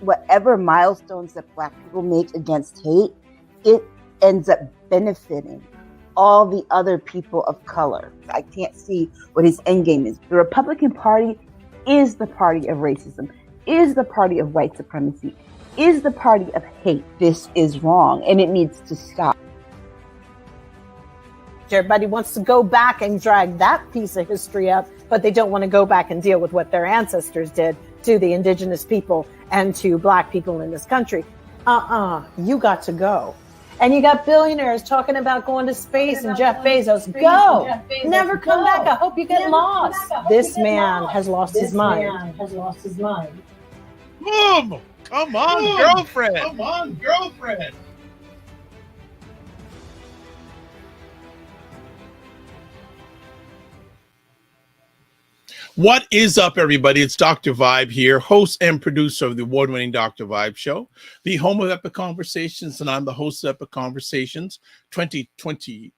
whatever milestones that Black people make against hate, it ends up benefiting all the other people of color. I can't see what his end game is. The Republican Party is the party of racism, is the party of white supremacy, is the party of hate. This is wrong, and it needs to stop. Everybody wants to go back and drag that piece of history up, but they don't want to go back and deal with what their ancestors did to the indigenous people and to Black people in this country. You got to go. And you got billionaires talking about going to space and Jeff Bezos. Go! Never come back. I hope you get lost. This man has lost his mind. Boom! Come on, girlfriend! Come on, girlfriend! What is up, everybody? It's Dr. Vibe here, host and producer of the award-winning Dr. Vibe Show, the home of Epic Conversations, and I'm the host of Epic Conversations 2020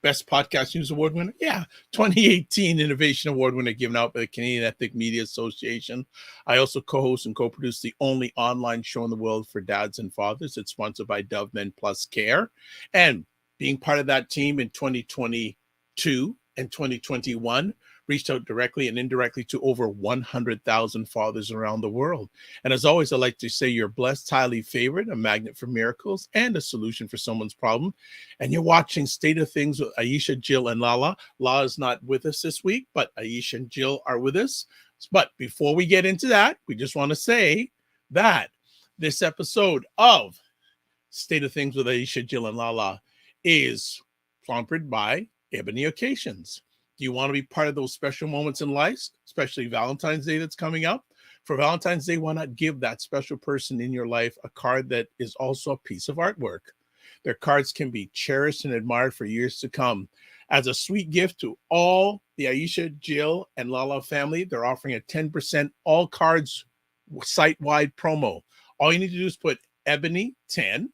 Best Podcast News Award winner. Yeah, 2018 Innovation Award winner given out by the Canadian Ethnic Media Association. I also co-host and co-produce the only online show in the world for dads and fathers. It's sponsored by Dove Men Plus Care. And being part of that team in 2022 and 2021, reached out directly and indirectly to over 100,000 fathers around the world. And as always, I like to say you're blessed, highly favored, a magnet for miracles, and a solution for someone's problem. And you're watching State of Things with Aisha, Jill, and LaLa. LaLa is not with us this week, but Aisha and Jill are with us. But before we get into that, we just want to say that this episode of State of Things with Aisha, Jill, and LaLa is sponsored by Ebony Occasions. Do you want to be part of those special moments in life, especially Valentine's Day that's coming up? For Valentine's Day, why not give that special person in your life a card that is also a piece of artwork? Their cards can be cherished and admired for years to come. As a sweet gift to all the Aisha, Jill, and LaLa family, they're offering a 10% all cards site-wide promo. All you need to do is put Ebony10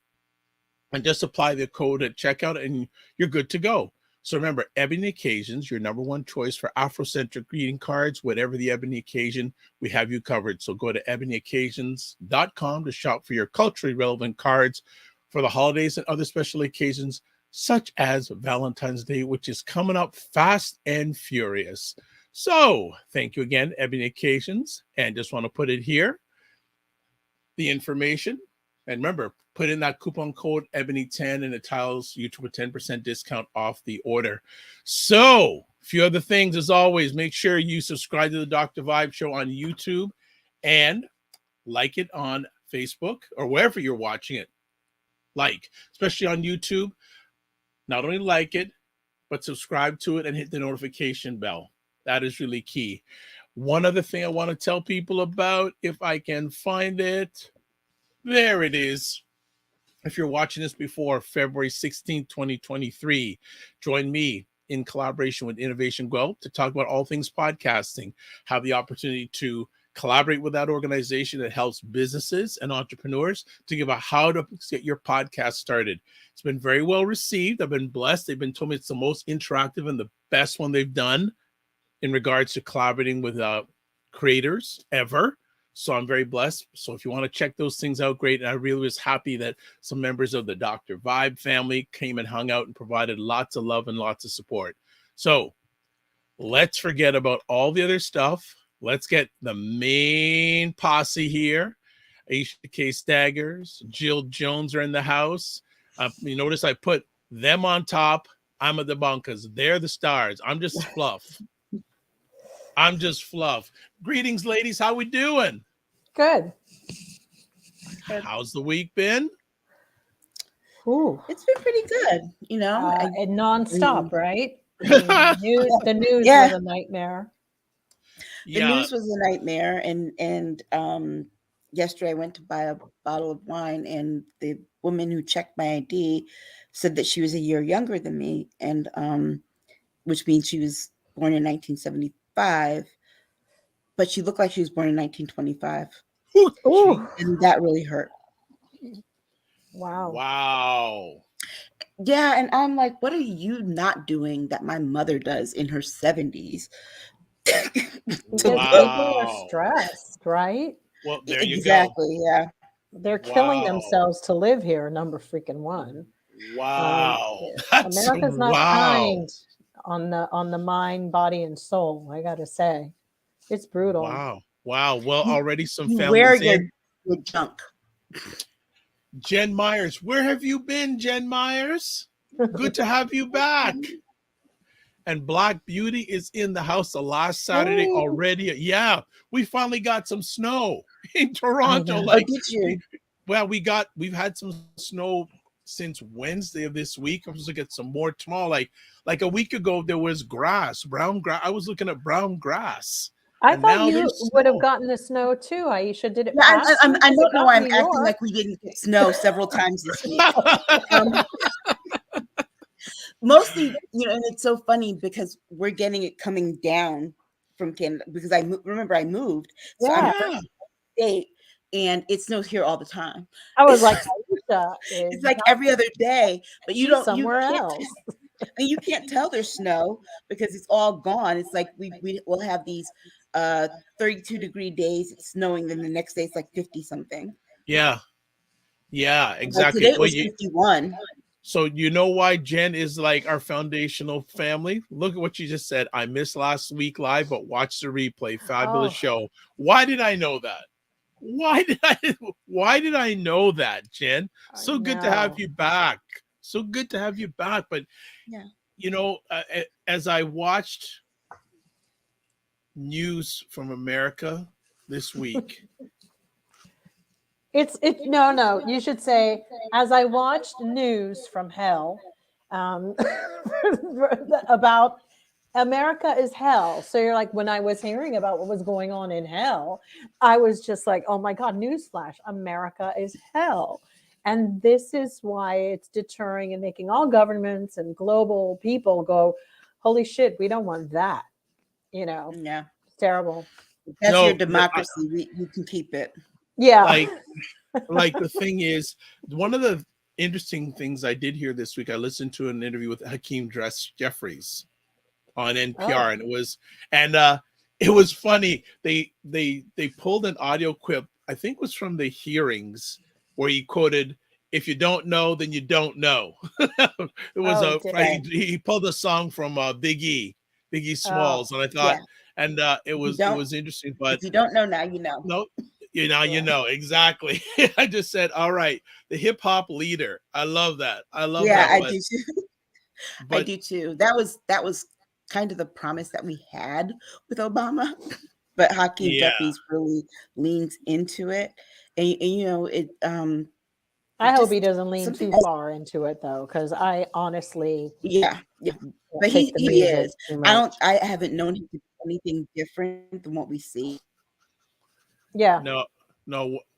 and just apply the code at checkout and you're good to go. So remember, Ebony Occasions, your number one choice for Afrocentric greeting cards. Whatever the Ebony occasion, we have you covered. So go to ebonyoccasions.com to shop for your culturally relevant cards for the holidays and other special occasions, such as Valentine's Day, which is coming up fast and furious. So thank you again, Ebony Occasions. And just want to put it here, the information. And remember, put in that coupon code Ebony10 and it tells you to a 10% discount off the order. So, a few other things as always, make sure you subscribe to the Dr. Vibe Show on YouTube and like it on Facebook or wherever you're watching it. Like, especially on YouTube, not only like it, but subscribe to it and hit the notification bell. That is really key. One other thing I want to tell people about, if I can find it. There it is. If you're watching this before February 16, 2023, join me in collaboration with Innovation Guelph to talk about all things podcasting. Have the opportunity to collaborate with that organization that helps businesses and entrepreneurs to give a how to get your podcast started. It's been very well received. I've been blessed. They've been told me it's the most interactive and the best one they've done in regards to collaborating with creators ever. So I'm very blessed. So if you want to check those things out, great. And I really was happy that some members of the Dr. Vibe family came and hung out and provided lots of love and lots of support. So let's forget about all the other stuff. Let's get the main posse here. Aisha K. Staggers, Jill Jones are in the house. You notice I put them on top. I'm at the bunkers. They're the stars. I'm just fluff. I'm just fluff. Greetings, ladies. How we doing? Good. How's the week been? Ooh, it's been pretty good. You know, and nonstop, right? The news was a nightmare. The news was a nightmare, and yesterday I went to buy a bottle of wine, and the woman who checked my ID said that she was a year younger than me, and which means she was born in 1975, but she looked like she was born in 1925. Ooh. And that really hurt. Wow. Yeah, and I'm like, what are you not doing that my mother does in her 70s? People are stressed, right? Well, there you go. Exactly. Yeah. They're killing themselves to live here. Number freaking one. Wow. That's America's not kind on the mind, body, and soul. I gotta say, it's brutal. Wow. Wow. Well, already some You families wear in. your junk. Jen Myers, where have you been, Jen Myers? Good to have you back. And Black Beauty is in the house the last Saturday already. Yeah, we finally got some snow in Toronto. Like, did you? Well, we've had some snow since Wednesday of this week. I'm supposed to get some more tomorrow. Like a week ago, there was brown grass. I was looking at brown grass. I thought you would have gotten the snow too. Aisha, did it? Yeah, I don't know why I'm acting like we didn't get snow several times this week. Mostly, and it's so funny because we're getting it coming down from Canada because I moved, so I'm from the state, and it snows here all the time. I was like, Aisha, it's like every other day, but you don't somewhere else. And you can't tell there's snow because it's all gone. It's like we will have these 32-degree days, it's snowing, then the next day it's like 50 something. Yeah, exactly. Like today it was 51. So you know why Jen is like our foundational family? Look at what you just said. I missed last week live, but watch the replay. Fabulous show. Why did I know that? Why did I know that, Jen? So good to have you back. So good to have you back. But as I watched news from America this week. No, you should say, as I watched news from hell about America is hell. So you're like, when I was hearing about what was going on in hell, I was just like, oh my God, newsflash, America is hell. And this is why it's deterring and making all governments and global people go, holy shit, we don't want that. Yeah, it's terrible. That's your democracy. You can keep it. Yeah. Like the thing is, one of the interesting things I did hear this week, I listened to an interview with Hakeem Jeffries on NPR, and it was funny. They pulled an audio clip, I think it was from the hearings, where he quoted, "If you don't know, then you don't know." It was he pulled a song from Biggie Smalls, and I thought, and it was interesting. But if you don't know now, you know. No, you know exactly. I just said, all right, the hip hop leader. I love that. I love that. I do too. I do too. That was kind of the promise that we had with Obama, but Hakeem Jeffries really leans into it, and it. I hope he doesn't lean too far into it though, because I honestly, but he is. I haven't known him to do anything different than what we see. Yeah. No.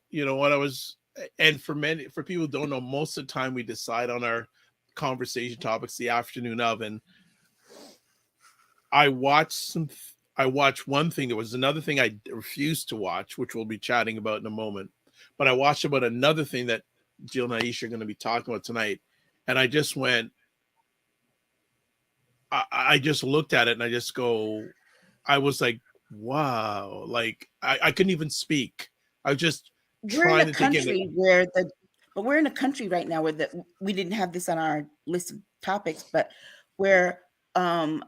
You know what I was, and for people who don't know, most of the time we decide on our conversation topics the afternoon of, and I watched one thing. There was another thing I refused to watch, which we'll be chatting about in a moment. But I watched about another thing that Jill and Aisha are going to be talking about tonight, and I just went. I just looked at it and I just go. I was like, wow! Like I couldn't even speak. I was just trying to take it. But we're in a country right now where we didn't have this on our list of topics, but where the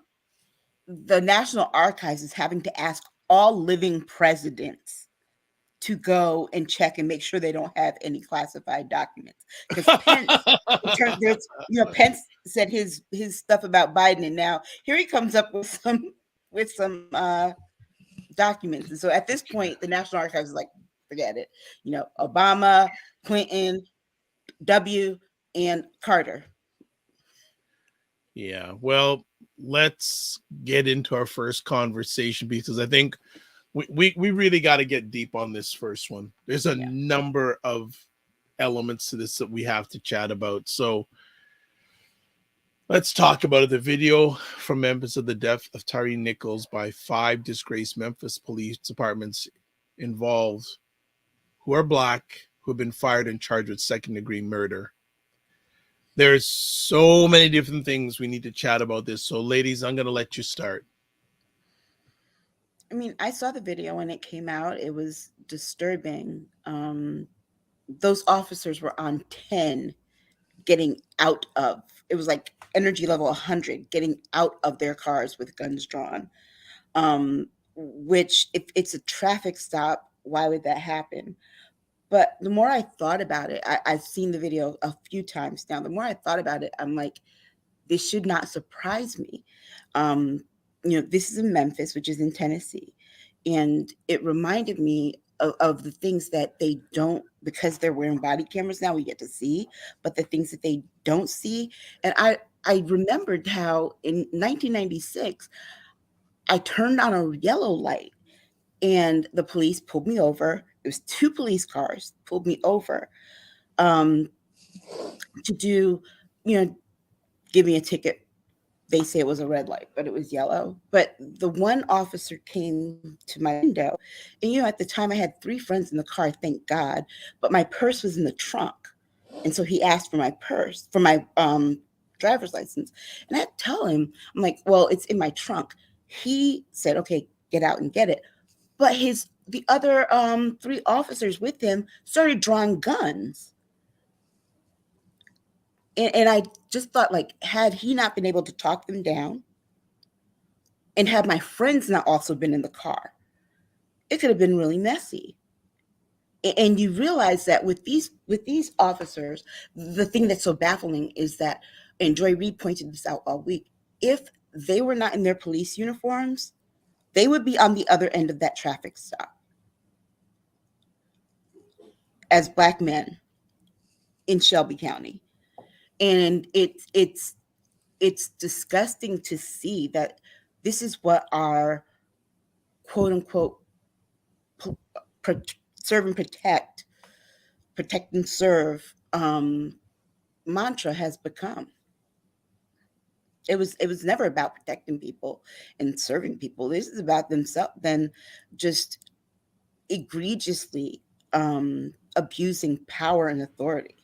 National Archives is having to ask all living presidents to go and check and make sure they don't have any classified documents. Because Pence said his stuff about Biden, and now here he comes up with some documents. And so at this point, the National Archives is like, forget it. Obama, Clinton, W, and Carter. Yeah, well, let's get into our first conversation, because I think we really got to get deep on this first one. There's a number of elements to this that we have to chat about. So let's talk about it. The video from Memphis of the death of Tyre Nichols by 5 disgraced Memphis Police Departments involved who are Black, who have been fired and charged with second-degree murder. There's so many different things we need to chat about this. So, ladies, I'm going to let you start. I mean, I saw the video when it came out. It was disturbing. Those officers were on 10 getting out of, it was like energy level 100, getting out of their cars with guns drawn. Which, if it's a traffic stop, why would that happen? But the more I thought about it, I've seen the video a few times now. The more I thought about it, I'm like, this should not surprise me. This is in Memphis, which is in Tennessee. And it reminded me of the things that they don't, because they're wearing body cameras now, we get to see, but the things that they don't see. And I remembered how in 1996, I turned on a yellow light and the police pulled me over. It was 2 police cars pulled me over to do, give me a ticket. They say it was a red light, but it was yellow. But the one officer came to my window, and at the time I had 3 friends in the car, thank God, but my purse was in the trunk. And so he asked for my purse, for my driver's license. And I had to tell him, I'm like, well, it's in my trunk. He said, okay, get out and get it. But the other 3 officers with him started drawing guns. And I just thought, like, had he not been able to talk them down and had my friends not also been in the car, it could have been really messy. And you realize that with these officers, the thing that's so baffling is that, and Joy Reid pointed this out all week, if they were not in their police uniforms, they would be on the other end of that traffic stop as Black men in Shelby County. And it's disgusting to see that this is what our quote unquote serve and protect and serve mantra has become. It was never about protecting people and serving people. This is about them just egregiously abusing power and authority.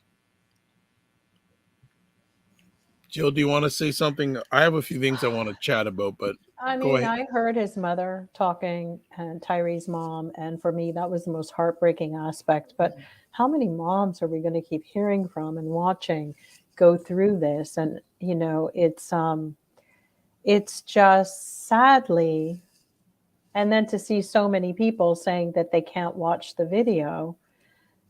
Jill, do you want to say something? I have a few things I want to chat about, but go ahead. I heard his mother talking and Tyre's mom, and for me, that was the most heartbreaking aspect. But how many moms are we going to keep hearing from and watching go through this? And, it's just sadly, and then to see so many people saying that they can't watch the video,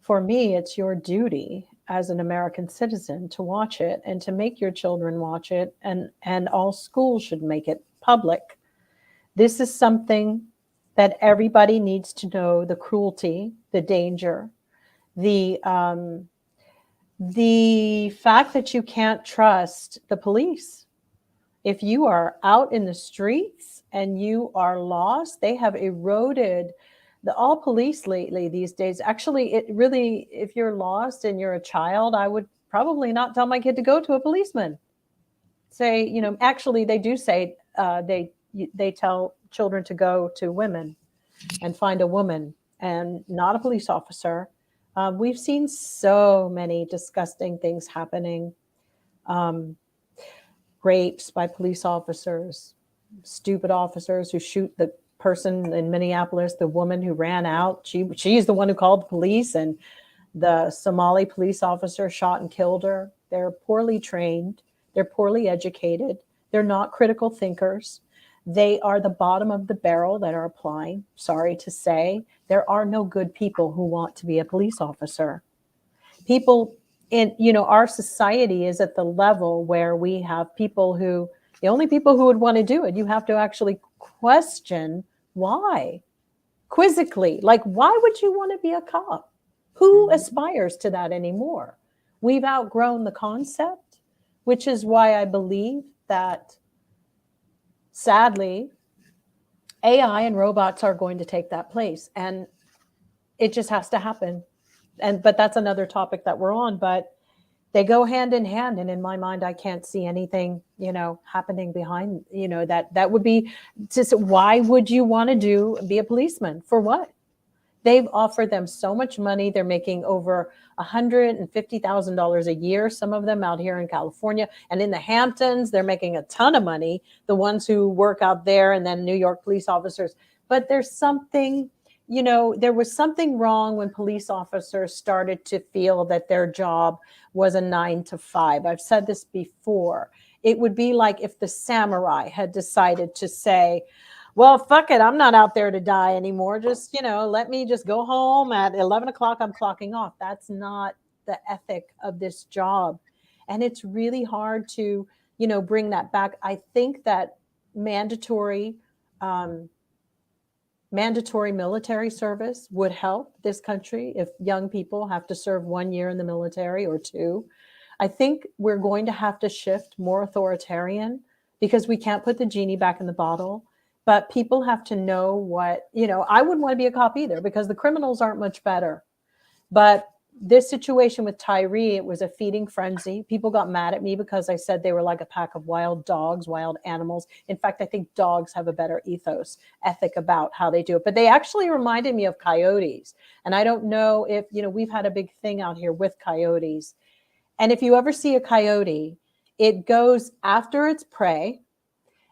for me, it's your duty as an American citizen to watch it and to make your children watch it, and all schools should make it public. This is something that everybody needs to know: the cruelty, the danger, the fact that you can't trust the police. If you are out in the streets and you are lost, they have eroded all police lately these days. Actually, it really, if you're lost and you're a child, I would probably not tell my kid to go to a policeman. Say, actually they do say they tell children to go to women and find a woman and not a police officer. We've seen so many disgusting things happening. Rapes by police officers, stupid officers who shoot the person in Minneapolis, the woman who ran out. She's the one who called the police, and the Somali police officer shot and killed her. They're poorly trained. They're poorly educated. They're not critical thinkers. They are the bottom of the barrel that are applying. Sorry to say, there are no good people who want to be a police officer. People in, our society is at the level where we have people who, the only people who would want to do it, you have to actually question why. Quizzically, like, why would you want to be a cop? Who aspires to that anymore? We've outgrown the concept, which is why I believe that, sadly, AI and robots are going to take that place, and it just has to happen. But that's another topic that we're on, but they go hand in hand. And in my mind, I can't see anything, happening behind, that would be just, why would you want to be a policeman? For what? They've offered them so much money. They're making over $150,000 a year. Some of them out here in California and in the Hamptons, they're making a ton of money. The ones who work out there, and then New York police officers, But there's something, there was something wrong when police officers started to feel that their job was a 9 to 5. I've said this before. It would be like if the samurai had decided to say, well, fuck it, I'm not out there to die anymore. Just, let me just go home at 11 o'clock, I'm clocking off. That's not the ethic of this job. And it's really hard to, bring that back. I think that mandatory military service would help this country if young people have to serve 1 year in the military or 2. I think we're going to have to shift more authoritarian because we can't put the genie back in the bottle. But people have to know what, I wouldn't want to be a cop either because the criminals aren't much better. But this situation with Tyre, it was a feeding frenzy. People got mad at me because I said they were like a pack of wild dogs, wild animals. In fact, I think dogs have a better ethic about how they do it. But they actually reminded me of coyotes. And I don't know if, we've had a big thing out here with coyotes. And if you ever see a coyote, it goes after its prey.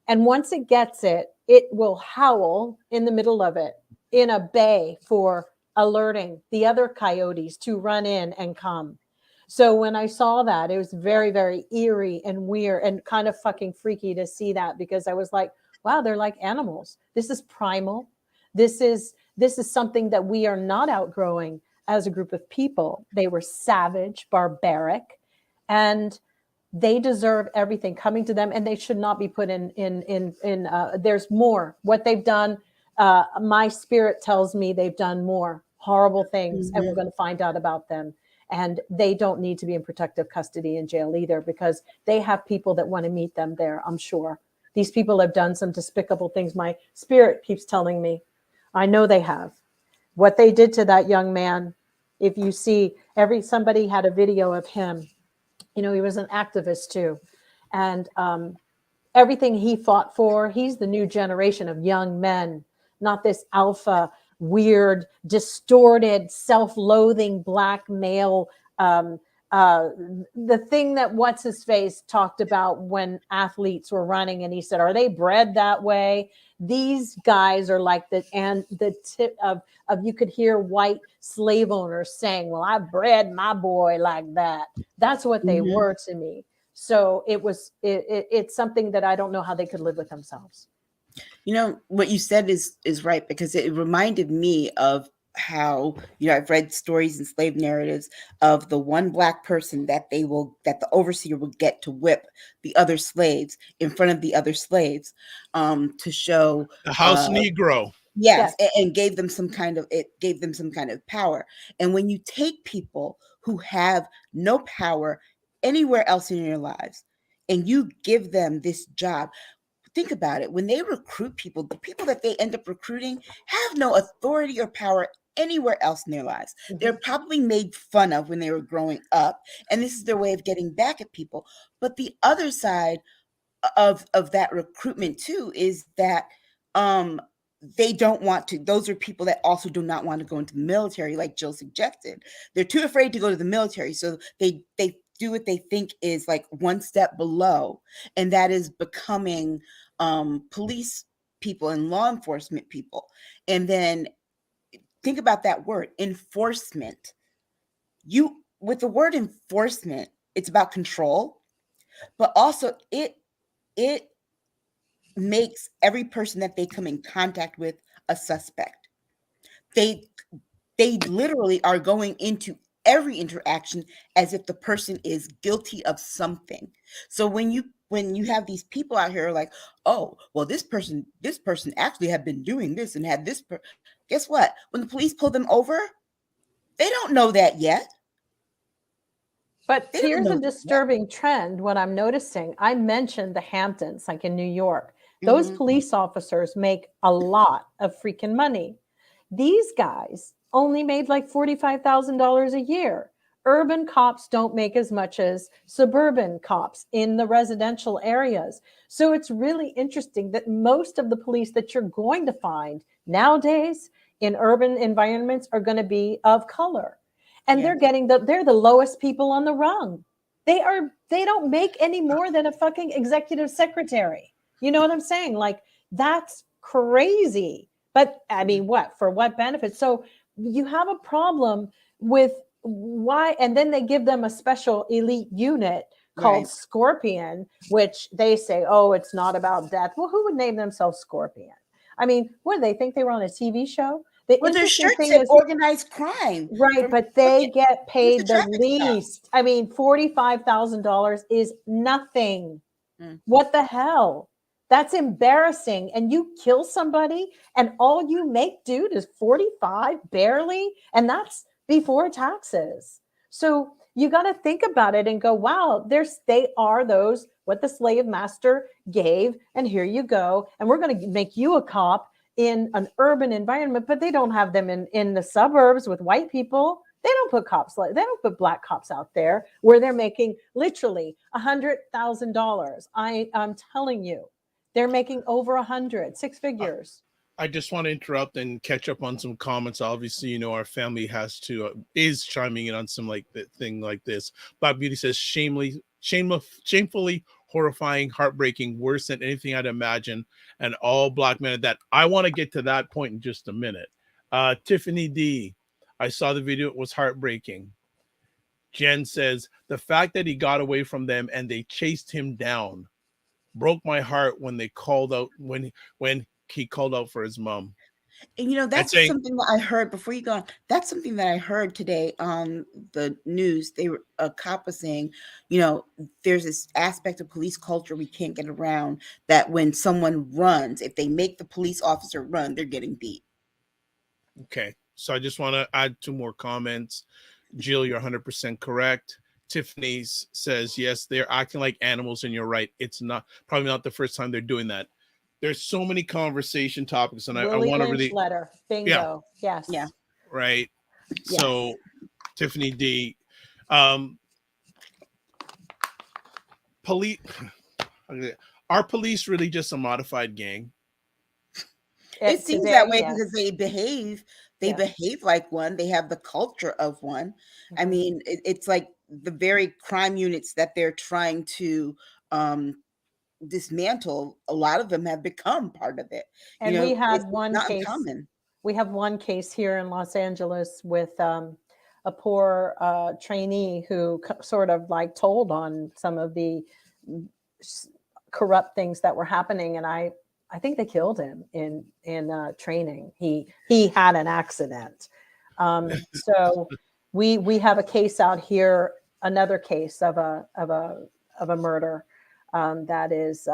And once it gets it, it will howl in the middle of it in a bay for alerting the other coyotes to run in and come. So when I saw that, it was very, very eerie and weird and kind of fucking freaky to see that because I was like, wow, they're like animals. This is primal. This is something that we are not outgrowing as a group of people. They were savage, barbaric, and they deserve everything coming to them, and they should not be put in there's more. What they've done, my spirit tells me they've done more horrible things, and we're going to find out about them. And they don't need to be in protective custody in jail either because they have people that want to meet them there, I'm sure. These people have done some despicable things. My spirit keeps telling me. I know they have. What they did to that young man, if you see, somebody had a video of him. He was an activist too. And everything he fought for, he's the new generation of young men, not this alpha, weird, distorted, self-loathing black male. The thing that what's-his-face talked about when athletes were running, and he said, are they bred that way? These guys are like the tip of you could hear white slave owners saying, well, I bred my boy like that. That's what they were to me. So it's something that I don't know how they could live with themselves. What you said is right, because it reminded me of how, I've read stories and slave narratives of the one black person that the overseer will get to whip the other slaves in front of the other slaves, to show the house Negro. Yes, and gave them some kind of power. And when you take people who have no power anywhere else in your lives and you give them this job, think about it. When they recruit people, the people that they end up recruiting have no authority or power anywhere else in their lives. They're probably made fun of when they were growing up, and this is their way of getting back at people. But the other side of that recruitment too is that they don't want to. Those are people that also do not want to go into the military, like Jill suggested. They're too afraid to go to the military, so they do what they think is like one step below, and that is becoming police people and law enforcement people. And then think about that word, enforcement. With the word enforcement, it's about control, but also it makes every person that they come in contact with a suspect. They literally are going into every interaction as if the person is guilty of something. So when you have these people out here like, oh, well, this person actually had been doing this and had this. Guess what? When the police pull them over, they don't know that yet. But here's a disturbing trend. What I'm noticing, I mentioned the Hamptons, like in New York. Those police officers make a lot of freaking money. These guys only made like $45,000 a year. Urban cops don't make as much as suburban cops in the residential areas. So it's really interesting that most of the police that you're going to find nowadays in urban environments are going to be of color. And they're the lowest people on the rung. They don't make any more than a fucking executive secretary. You know what I'm saying? Like, that's crazy But I mean, what for what benefit? So you have a problem with why, and then they give them a special elite unit called Scorpion, which they say, oh, it's not about death. Well, who would name themselves Scorpion? I mean, what, they think they were on a TV show? The their shirt thing said is organized crime. Right, but they get paid the least. I mean, $45,000 is nothing. What the hell? That's embarrassing. And you kill somebody and all you make, dude, is 45 barely. And that's before taxes. So you got to think about it and go, wow, they are those, what the slave master gave. And here you go. And we're going to make you a cop in an urban environment, but they don't have them in the suburbs with white people. They don't put they don't put black cops out there where they're making literally $100,000. I'm telling you, they're making over 100, six figures. I just want to interrupt and catch up on some comments. Obviously, you know, our family is chiming in on some thing like this. Bob Beauty says, shamefully horrifying, heartbreaking, worse than anything I'd imagine, and all black men at that. I want to get to that point in just a minute. Tiffany D, I saw the video. It was heartbreaking. Jen says, the fact that he got away from them and they chased him down broke my heart when they called out, when he called out for his mom. And you know, that's something that I heard before you go on. That's something that I heard today on the news. A cop was saying, you know, there's this aspect of police culture we can't get around, that when someone runs, if they make the police officer run, they're getting beat. Okay. So I just want to add two more comments. Jill, you're 100% correct. Tiffany says, yes, they're acting like animals, and you're right. It's probably not the first time they're doing that. There's so many conversation topics, and I want to really letter. Bingo. Yeah. Yes. Yeah. Right. Yes. So, Tiffany D, are police really just a modified gang? It seems that way because they behave like one. They have the culture of one. Mm-hmm. I mean, it's like the very crime units that they're trying to dismantle, a lot of them have become part of it. And we had one case. We have one case here in Los Angeles with a poor trainee who sort of like told on some of the corrupt things that were happening, and I think they killed him in training. He had an accident. So we have a case out here, another case of a murder. That is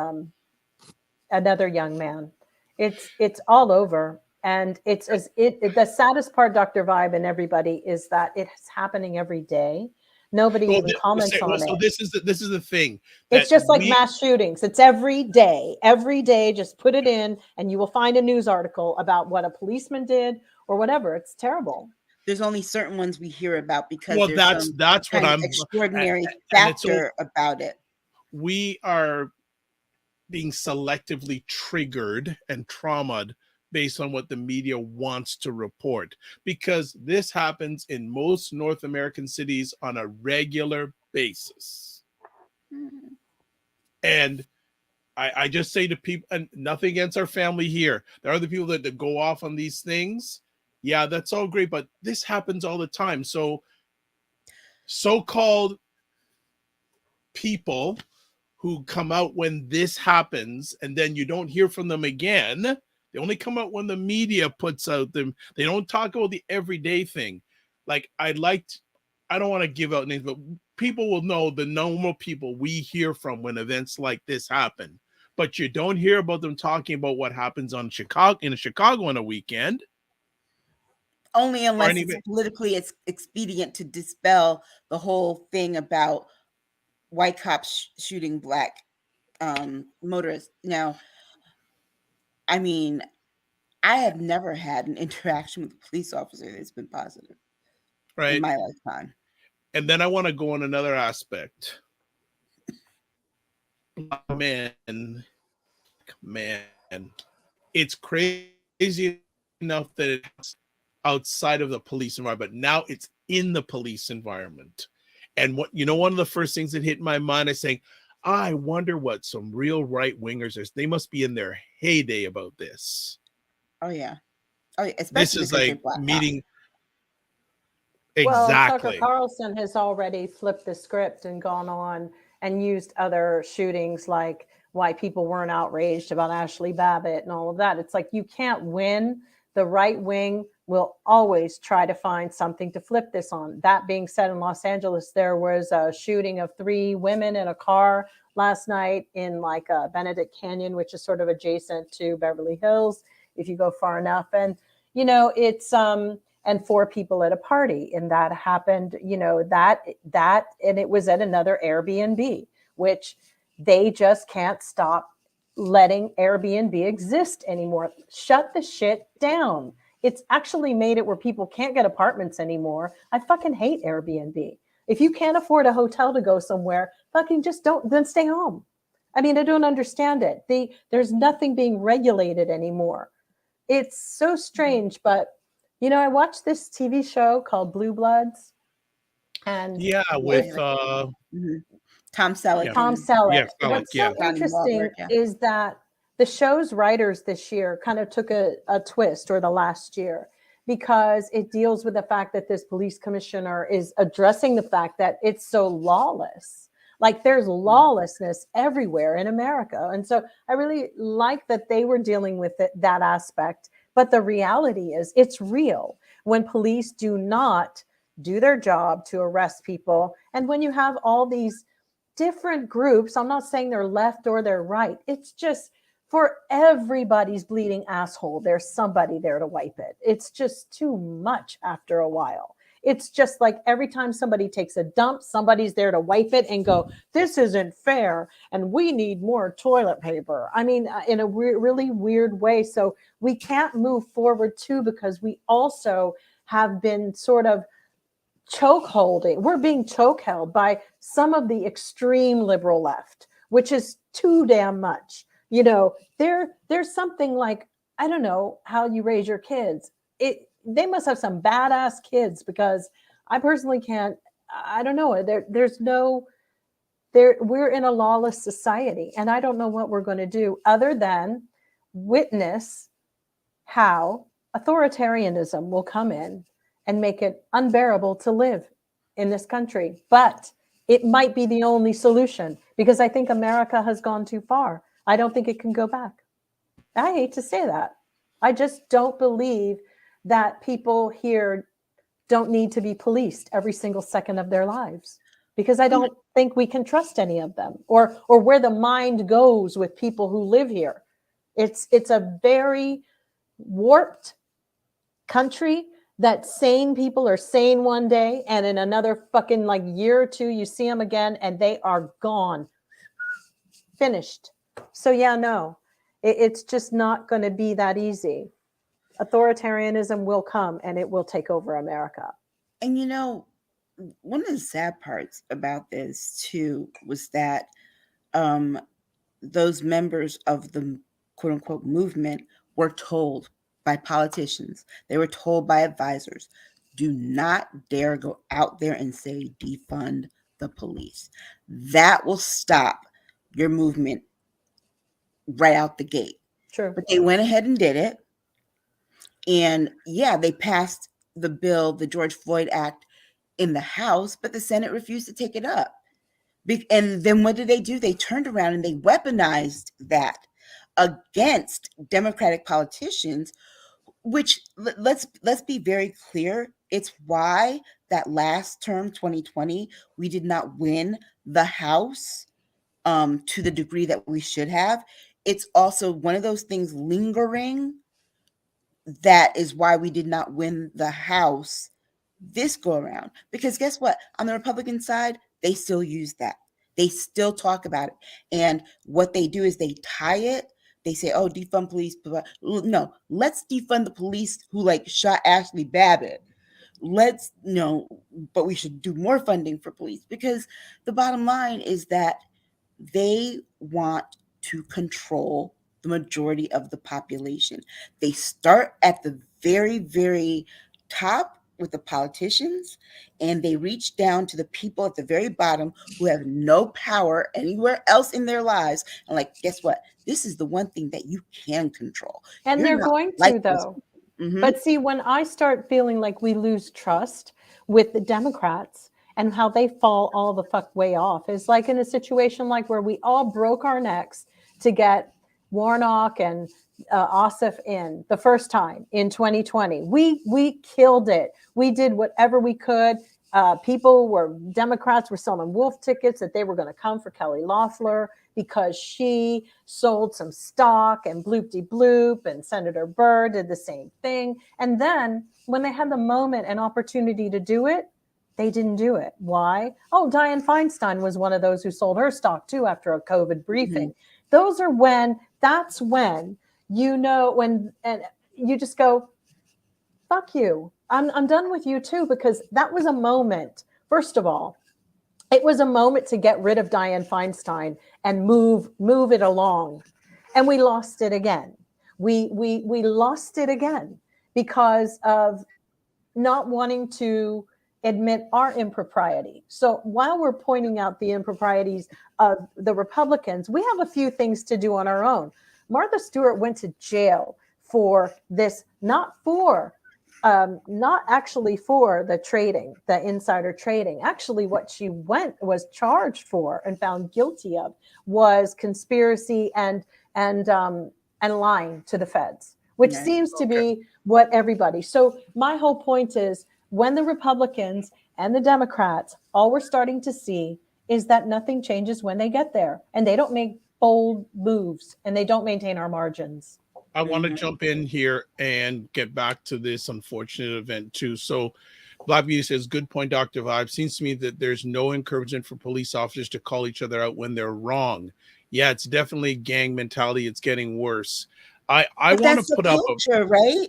another young man. It's all over, and the saddest part, Dr. Vibe and everybody, is that it's happening every day. Nobody even comments on it. So this is the thing. It's just like mass shootings. It's every day. Every day, just put it in, and you will find a news article about what a policeman did or whatever. It's terrible. There's only certain ones we hear about because that's what I'm extraordinary factor about it. We are being selectively triggered and traumatized based on what the media wants to report, because this happens in most North American cities on a regular basis. Mm-hmm. And I just say to people, and nothing against our family here, there are other people that go off on these things. Yeah, that's all great, but this happens all the time. So so-called people who come out when this happens, and then you don't hear from them again. They only come out when the media puts out them. They don't talk about the everyday thing. Like I don't want to give out names, but people will know the normal people we hear from when events like this happen. But you don't hear about them talking about what happens in Chicago on a weekend. Only unless it's politically expedient to dispel the whole thing about white cops shooting black motorists. Now, I mean, I have never had an interaction with a police officer that's been positive, right, in my lifetime. And then I want to go on another aspect. Man, it's crazy enough that it's outside of the police environment. Now it's in the police environment. And one of the first things that hit my mind is saying, I wonder what some real right wingers are. They must be in their heyday about this. Oh yeah. This is like meeting. Well, Exactly. Tucker Carlson has already flipped the script and gone on and used other shootings, like why people weren't outraged about Ashley Babbitt and all of that. It's like, you can't win. The right wing will always try to find something to flip this on. That being said, in Los Angeles, there was a shooting of 3 women in a car last night in like Benedict Canyon, which is sort of adjacent to Beverly Hills, if you go far enough. And, you know, it's, and 4 people at a party. And that happened, you know, that, and it was at another Airbnb, which they just can't stop letting Airbnb exist anymore. Shut the shit down. It's actually made it where people can't get apartments anymore. I fucking hate Airbnb. If you can't afford a hotel to go somewhere, fucking just don't, then stay home. I mean, I don't understand it. There's nothing being regulated anymore. It's so strange, but you know, I watched this TV show called Blue Bloods, and with Tom Selleck. Tom Selleck. Yeah, What's so interesting is that the show's writers this year kind of took a twist, or the last year, because it deals with the fact that this police commissioner is addressing the fact that it's so lawless. Like, there's lawlessness everywhere in America. And so I really like that they were dealing with that aspect. But the reality is, it's real when police do not do their job to arrest people. And when you have all these different groups, I'm not saying they're left or they're right. It's just, for everybody's bleeding asshole, there's somebody there to wipe it. It's just too much after a while. It's just like every time somebody takes a dump, somebody's there to wipe it and go, this isn't fair, and we need more toilet paper. I mean, in a really weird way. So we can't move forward too, because we also have been sort of chokeholding. We're being choke-held by some of the extreme liberal left, which is too damn much. You know, there's something like, I don't know how you raise your kids. They must have some badass kids, because I personally can't, I don't know. We're in a lawless society, and I don't know what we're going to do other than witness how authoritarianism will come in and make it unbearable to live in this country. But it might be the only solution, because I think America has gone too far. I don't think it can go back. I hate to say that. I just don't believe that people here don't need to be policed every single second of their lives, because I don't think we can trust any of them, or where the mind goes with people who live here. It's a very warped country that sane people are sane one day, and in another fucking like year or two, you see them again and they are gone, finished. So yeah, no, it's just not going to be that easy. Authoritarianism will come and it will take over America. And you know, one of the sad parts about this too was that those members of the quote unquote movement were told by politicians, they were told by advisors, do not dare go out there and say defund the police. That will stop your movement right out the gate. True. But they went ahead and did it. And yeah, they passed the bill, the George Floyd Act, in the House, but the Senate refused to take it up. And then what did they do? They turned around and they weaponized that against Democratic politicians, which, let's be very clear, it's why that last term, 2020, we did not win the House to the degree that we should have. It's also one of those things lingering. That is why we did not win the House this go around. Because guess what? On the Republican side, they still use that. They still talk about it. And what they do is they tie it. They say, oh, defund police. No, let's defund the police who like shot Ashley Babbitt. But we should do more funding for police, because the bottom line is that they want to control the majority of the population. They start at the very, very top with the politicians, and they reach down to the people at the very bottom who have no power anywhere else in their lives. And like, guess what? This is the one thing that you can control. And they're going to, though. Mm-hmm. But see, when I start feeling like we lose trust with the Democrats and how they fall all the fuck way off, is like in a situation like where we all broke our necks to get Warnock and Ossoff in the first time in 2020. We killed it. We did whatever we could. Democrats were selling wolf tickets that they were going to come for Kelly Loeffler because she sold some stock, and bloop-de-bloop, and Senator Burr did the same thing. And then when they had the moment and opportunity to do it, they didn't do it. Why? Oh, Dianne Feinstein was one of those who sold her stock too after a COVID briefing. Mm-hmm. That's when, and you just go, fuck you. I'm done with you too, because that was a moment. First of all, it was a moment to get rid of Dianne Feinstein and move it along. And we lost it again. We lost it again because of not wanting to admit our impropriety. So while we're pointing out the improprieties of the Republicans, we have a few things to do on our own. Martha Stewart went to jail for this, not actually for the trading, the insider trading. Actually, what she was charged for and found guilty of was conspiracy and lying to the feds, which seems to be what everybody. So my whole point is, when the Republicans and the Democrats, all we're starting to see is that nothing changes when they get there, and they don't make bold moves, and they don't maintain our margins. I want to jump in here and get back to this unfortunate event too. So Black Beauty says, good point, Dr. Vibe. Seems to me that there's no encouragement for police officers to call each other out when they're wrong. Yeah, it's definitely gang mentality. It's getting worse. I want to put up a right?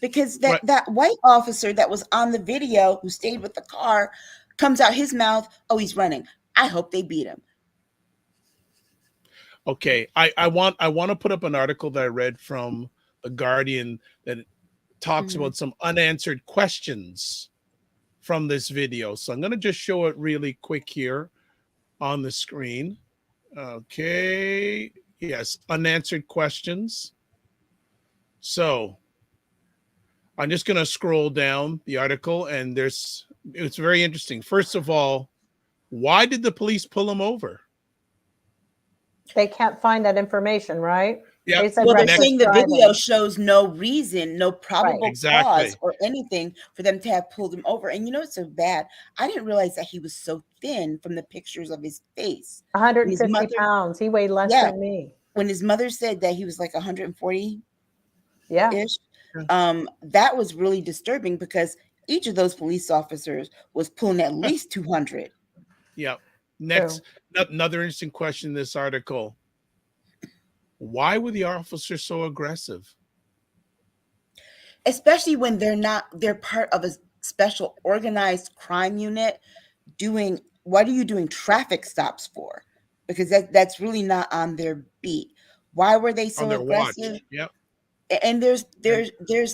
Because that white officer that was on the video who stayed with the car comes out his mouth, oh, he's running. I hope they beat him. Okay, I want to put up an article that I read from The Guardian that talks about some unanswered questions from this video. So I'm going to just show it really quick here on the screen. Okay, yes, unanswered questions. So I'm just going to scroll down the article, and it's very interesting. First of all, why did the police pull him over? They can't find that information, right? Yeah. They're saying the video shows no reason, no probable cause or anything for them to have pulled him over. And it's so bad. I didn't realize that he was so thin from the pictures of his face. 150 pounds. He weighed less than me. When his mother said that he was like 140 ish, that was really disturbing, because each of those police officers was pulling at least 200. Yeah. Next, another interesting question in this article. Why were the officers so aggressive? Especially when they're part of a special organized crime unit what are you doing traffic stops for? Because that's really not on their beat. Why were they so aggressive? Watch. Yep. And there's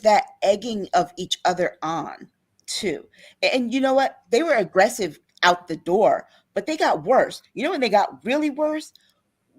that egging of each other on too. And you know what? They were aggressive out the door, but they got worse. You know when they got really worse?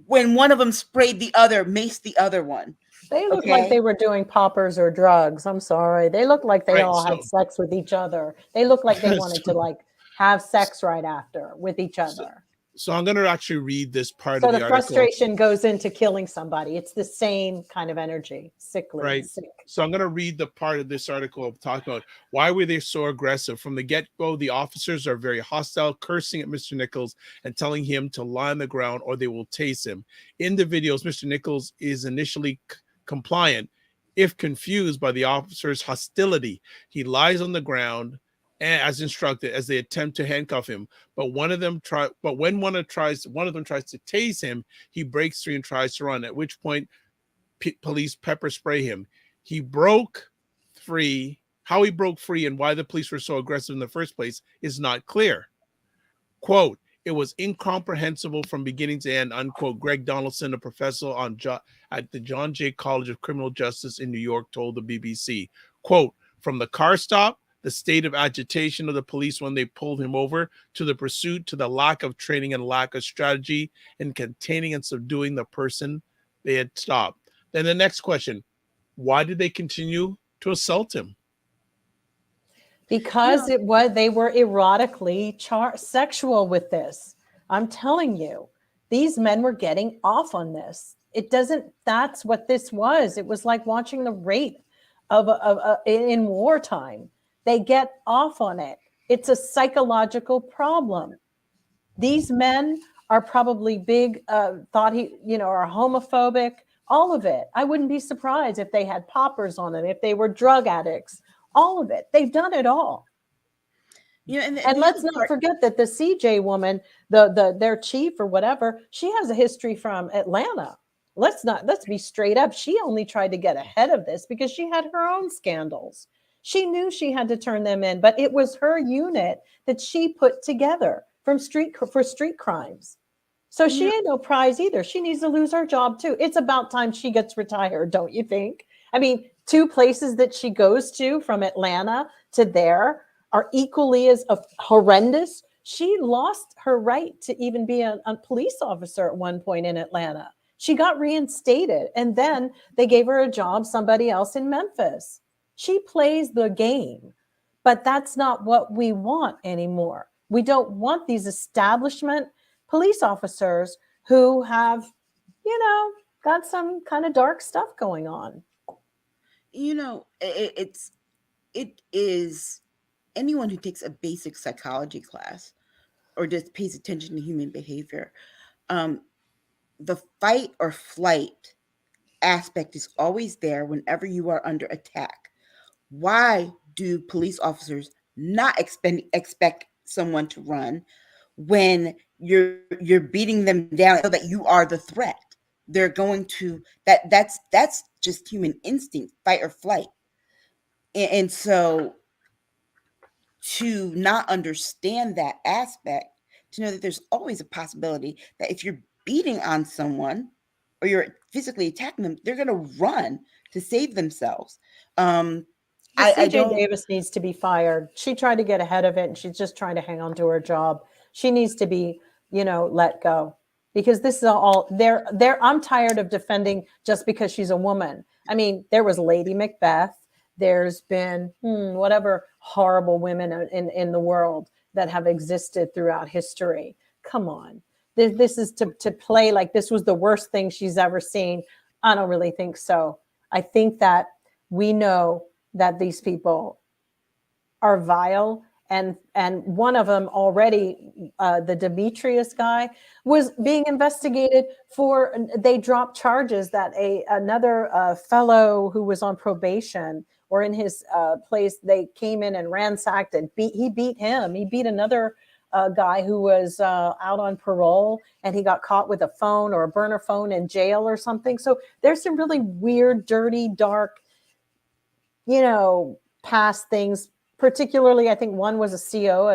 When one of them sprayed the other, maced the other one. They looked like they were doing poppers or drugs. I'm sorry. They looked like they all had sex with each other. They looked like they wanted to have sex right after with each other. So I'm going to actually read this part of the article. So the frustration goes into killing somebody. It's the same kind of energy, sickly. Right. Sick. So I'm going to read the part of this article talking about why were they so aggressive. From the get-go, the officers are very hostile, cursing at Mr. Nichols and telling him to lie on the ground or they will tase him. In the videos, Mr. Nichols is initially compliant, if confused by the officer's hostility. He lies on the ground as instructed as they attempt to handcuff him, but when one of them tries to tase him, he breaks free and tries to run, at which point police pepper spray him. He broke free. How he broke free and why the police were so aggressive in the first place is not clear. Quote, it was incomprehensible from beginning to end, unquote. Greg Donaldson, a professor at the John Jay College of Criminal Justice in New York, told the BBC. Quote, from the car stop, the state of agitation of the police when they pulled him over, to the pursuit, to the lack of training and lack of strategy in containing and subduing the person they had stopped. Then the next question, why did they continue to assault him? Because they were erotically sexual with this. I'm telling you, these men were getting off on this. That's what this was. It was like watching the rape in wartime. They get off on it. It's a psychological problem. These men are probably big, are homophobic, all of it. I wouldn't be surprised if they had poppers on them, if they were drug addicts, all of it. They've done it all. And let's not forget that the CJ woman, their chief or whatever, she has a history from Atlanta. Let's be straight up. She only tried to get ahead of this because she had her own scandals. She knew she had to turn them in, but it was her unit that she put together for street crimes. So she ain't no prize either. She needs to lose her job too. It's about time she gets retired, don't you think? I mean, 2 places that she goes to from Atlanta to there are equally as horrendous. She lost her right to even be a police officer at one point in Atlanta. She got reinstated, and then they gave her a job, somebody else in Memphis. She plays the game, but that's not what we want anymore. We don't want these establishment police officers who have, got some kind of dark stuff going on. It is anyone who takes a basic psychology class or just pays attention to human behavior. The fight or flight aspect is always there whenever you are under attack. Why do police officers not expect someone to run when you're beating them down so that you are the threat? They're going to that's just human instinct, fight or flight. And so to not understand that aspect, to know that there's always a possibility that if you're beating on someone or you're physically attacking them, they're going to run to save themselves. CJ Davis needs to be fired. She tried to get ahead of it, and she's just trying to hang on to her job. She needs to be, let go, because this is all there. I'm tired of defending just because she's a woman. I mean, there was Lady Macbeth. There's been whatever horrible women in the world that have existed throughout history. Come on. This is to play like this was the worst thing she's ever seen. I don't really think so. I think that we know that these people are vile, and one of them already, the Demetrius guy, was being investigated for. They dropped charges that another fellow who was on probation or in his place, they came in and ransacked and he beat him. He beat another guy who was out on parole, and he got caught with a phone or a burner phone in jail or something. So there's some really weird, dirty, dark, past things. Particularly, I think one was a CO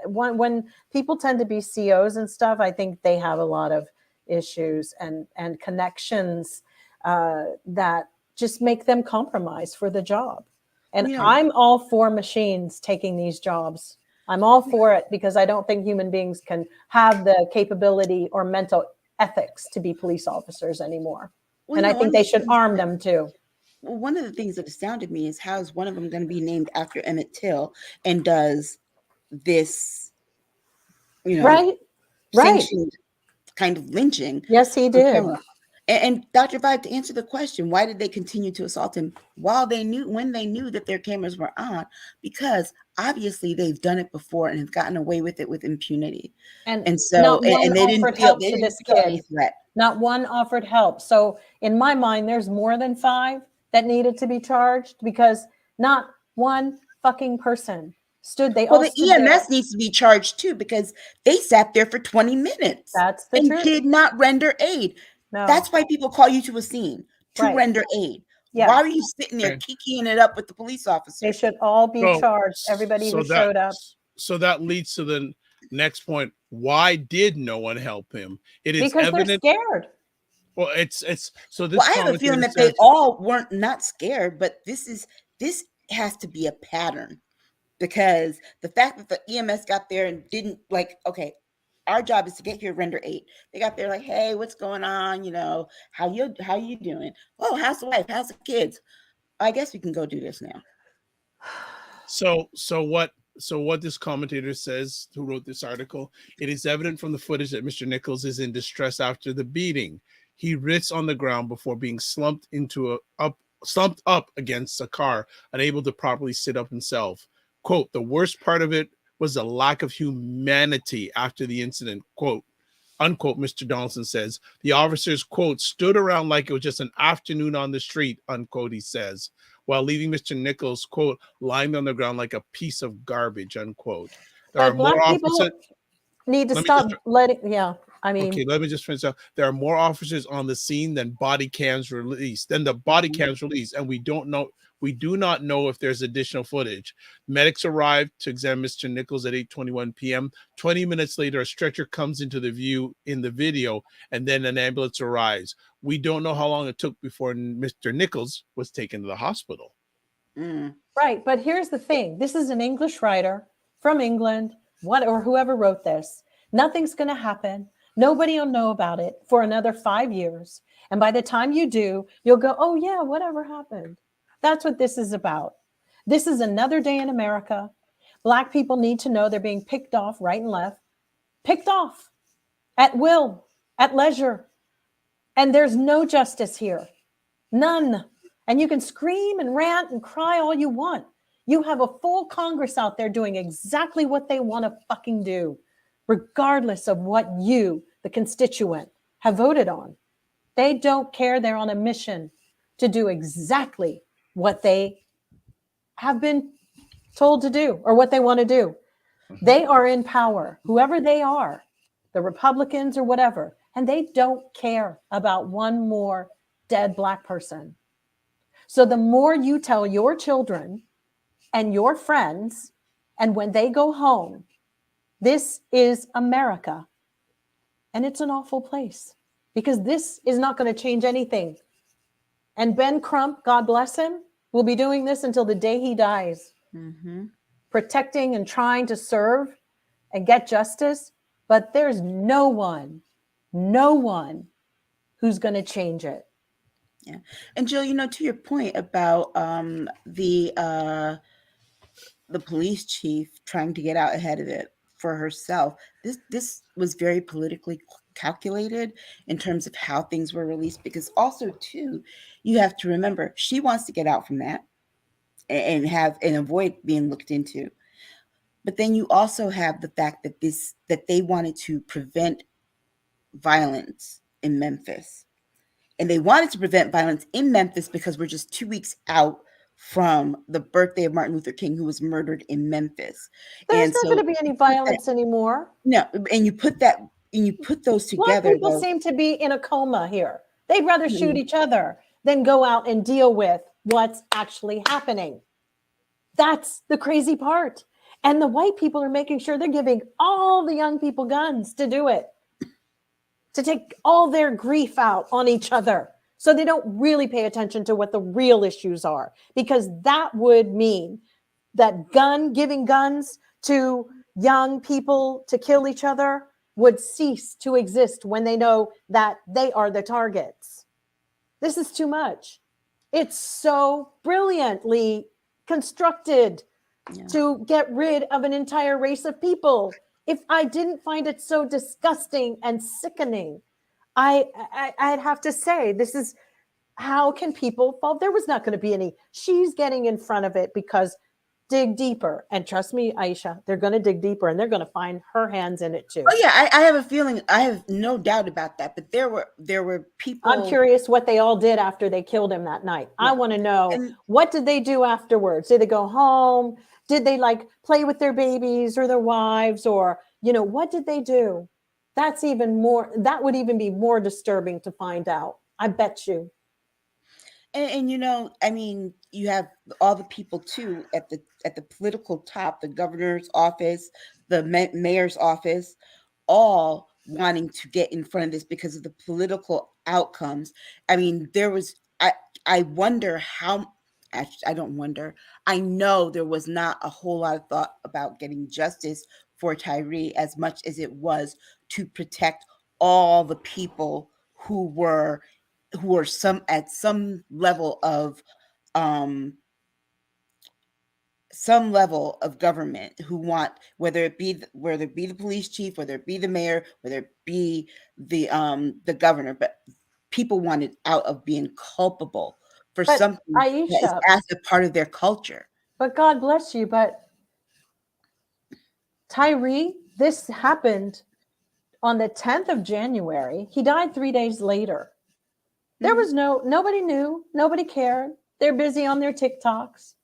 when people tend to be COs and stuff, I think they have a lot of issues and connections that just make them compromise for the job. And I'm all for machines taking these jobs. I'm all for it, because I don't think human beings can have the capability or mental ethics to be police officers anymore. And I think they should arm them too. Well, one of the things that astounded me is how is one of them going to be named after Emmett Till and does this, right, kind of lynching. Yes, he did. And Dr. Vibe, to answer the question, why did they continue to assault him when they knew that their cameras were on? Because obviously they've done it before and have gotten away with it with impunity. And so they didn't feel any threat. Not one offered help. So in my mind, there's more than 5 that needed to be charged, because not one fucking person stood. The EMS needs to be charged too, because they sat there for 20 minutes. That's the truth. Did not render aid. No. That's why people call you to a scene to render aid. Yeah. Why are you sitting there kicking it up with the police officers? They should all be charged. Everybody who showed up. So that leads to the next point. Why did no one help him? It is because evident. They're scared. Well, it's so this. Well, I have a feeling that they all weren't not scared, but this has to be a pattern, because the fact that the EMS got there and didn't our job is to get here, render aid. They got there like, hey, what's going on? How you doing? Oh, how's the wife? How's the kids? I guess we can go do this now. So what this commentator says, who wrote this article, it is evident from the footage that Mr. Nichols is in distress after the beating. He writhes on the ground before being slumped up against a car, unable to properly sit up himself. Quote, the worst part of it was the lack of humanity after the incident. Quote, unquote, Mr. Donaldson says. The officers, quote, stood around like it was just an afternoon on the street, unquote, he says, while leaving Mr. Nichols, quote, lying on the ground like a piece of garbage, unquote. There but are Black more people officers. need to stop letting, Okay, let me just finish up. There are more officers on the scene than body cams released, and we do not know if there's additional footage. Medics arrived to examine Mr. Nichols at 8:21 p.m. 20 minutes later, a stretcher comes into the view in the video, and then an ambulance arrives. We don't know how long it took before Mr. Nichols was taken to the hospital. Right, but here's the thing. This is an English writer from England, or whoever wrote this. Nothing's going to happen. Nobody will know about it for another 5 years. And by the time you do, you'll go, oh, yeah, whatever happened. That's what this is about. This is another day in America. Black people need to know they're being picked off right and left. Picked off at will, at leisure. And there's no justice here. None. And you can scream and rant and cry all you want. You have a full Congress out there doing exactly what they want to fucking do, regardless of what you, the constituent, have voted on. They don't care. They're on a mission to do exactly what they have been told to do or what they want to do. They are in power, whoever they are, the Republicans or whatever, and they don't care about one more dead Black person. So the more you tell your children and your friends, and when they go home, this is America. And it's an awful place because this is not going to change anything. And Ben Crump, God bless him, will be doing this until the day he dies, protecting and trying to serve and get justice. But there's no one who's going to change it. Yeah. And Jill, to your point about the police chief trying to get out ahead of it for herself, this was very politically calculated in terms of how things were released, because also too, you have to remember she wants to get out from that and avoid being looked into. But then you also have the fact that they wanted to prevent violence in Memphis. And they wanted to prevent violence in Memphis because we're just 2 weeks out from the birthday of Martin Luther King, who was murdered in Memphis. There's not going to be any violence anymore. No, and you put those together. Black people seem to be in a coma here. They'd rather shoot each other than go out and deal with what's actually happening. That's the crazy part. And the white people are making sure they're giving all the young people guns to do it, to take all their grief out on each other. So they don't really pay attention to what the real issues are, because that would mean that giving guns to young people to kill each other would cease to exist when they know that they are the targets. This is too much. It's so brilliantly constructed to get rid of an entire race of people. If I didn't find it so disgusting and sickening, I'd have to say, this is, how can people fall? There was not going to be any. She's getting in front of it because dig deeper. And trust me, Aisha, they're going to dig deeper and they're going to find her hands in it too. Oh yeah, I have a feeling, I have no doubt about that. But there were people. I'm curious what they all did after they killed him that night. Yeah. I want to know, what did they do afterwards? Did they go home? Did they play with their babies or their wives, or, what did they do? That would even be more disturbing to find out. I bet you. And you have all the people too at the political top, the governor's office, the mayor's office, all wanting to get in front of this because of the political outcomes. I wonder how. Actually, I don't wonder. I know there was not a whole lot of thought about getting justice for Tyre as much as it was to protect all the people who were at some level of some level of government who want, whether it be the police chief, whether it be the mayor, whether it be the governor, but people wanted out of being culpable for something Aisha, that is as a part of their culture. But God bless you, but Tyre, this happened on the 10th of January. He died 3 days later. There was nobody knew, nobody cared. They're busy on their TikToks.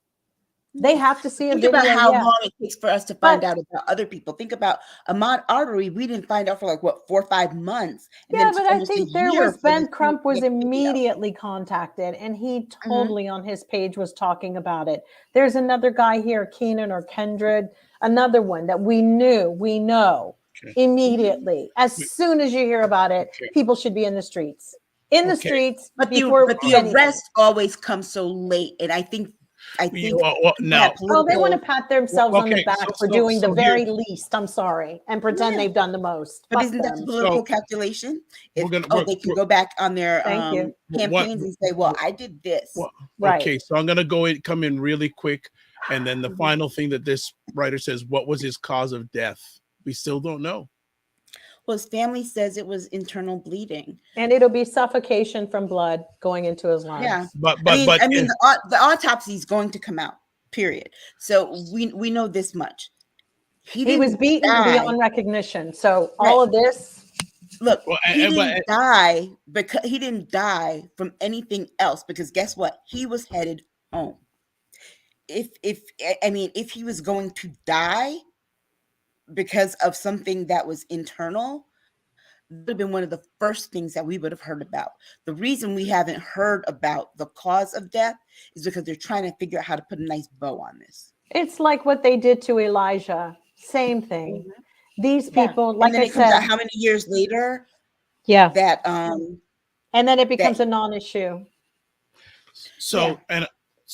They have to see a video. Think about how long it takes for us to find out about other people. Think about Ahmaud Arbery. We didn't find out for like 4 or 5 months. And yeah, but I think there was Ben Crump was immediately contacted, and he totally on his page was talking about it. There's another guy here, Keenan or Kendred, another one that we know immediately. As soon as you hear about it, people should be in the streets. But the arrest always comes so late, and I think they want to pat themselves on the back for doing the very least. I'm sorry, and pretend they've done the most. But isn't that the political calculation? They can go back on their campaigns and say, "Well, I did this." Right. Okay, so I'm gonna come in really quick, and then the final thing that this writer says: what was his cause of death? We still don't know. Well, his family says it was internal bleeding, and it'll be suffocation from blood going into his lungs. Yeah, but the autopsy is going to come out. Period. So we know this much. He was beaten beyond recognition. So all of this. Look, he didn't die because he didn't die from anything else. Because guess what? He was headed home. If he was going to die because of something that was internal, that would have been one of the first things that we would have heard about. The reason we haven't heard about the cause of death is because they're trying to figure out how to put a nice bow on this. It's like what they did to Elijah. Same thing. Mm-hmm. These people, like I said, out how many years later? Yeah. That and then it becomes a non-issue. So and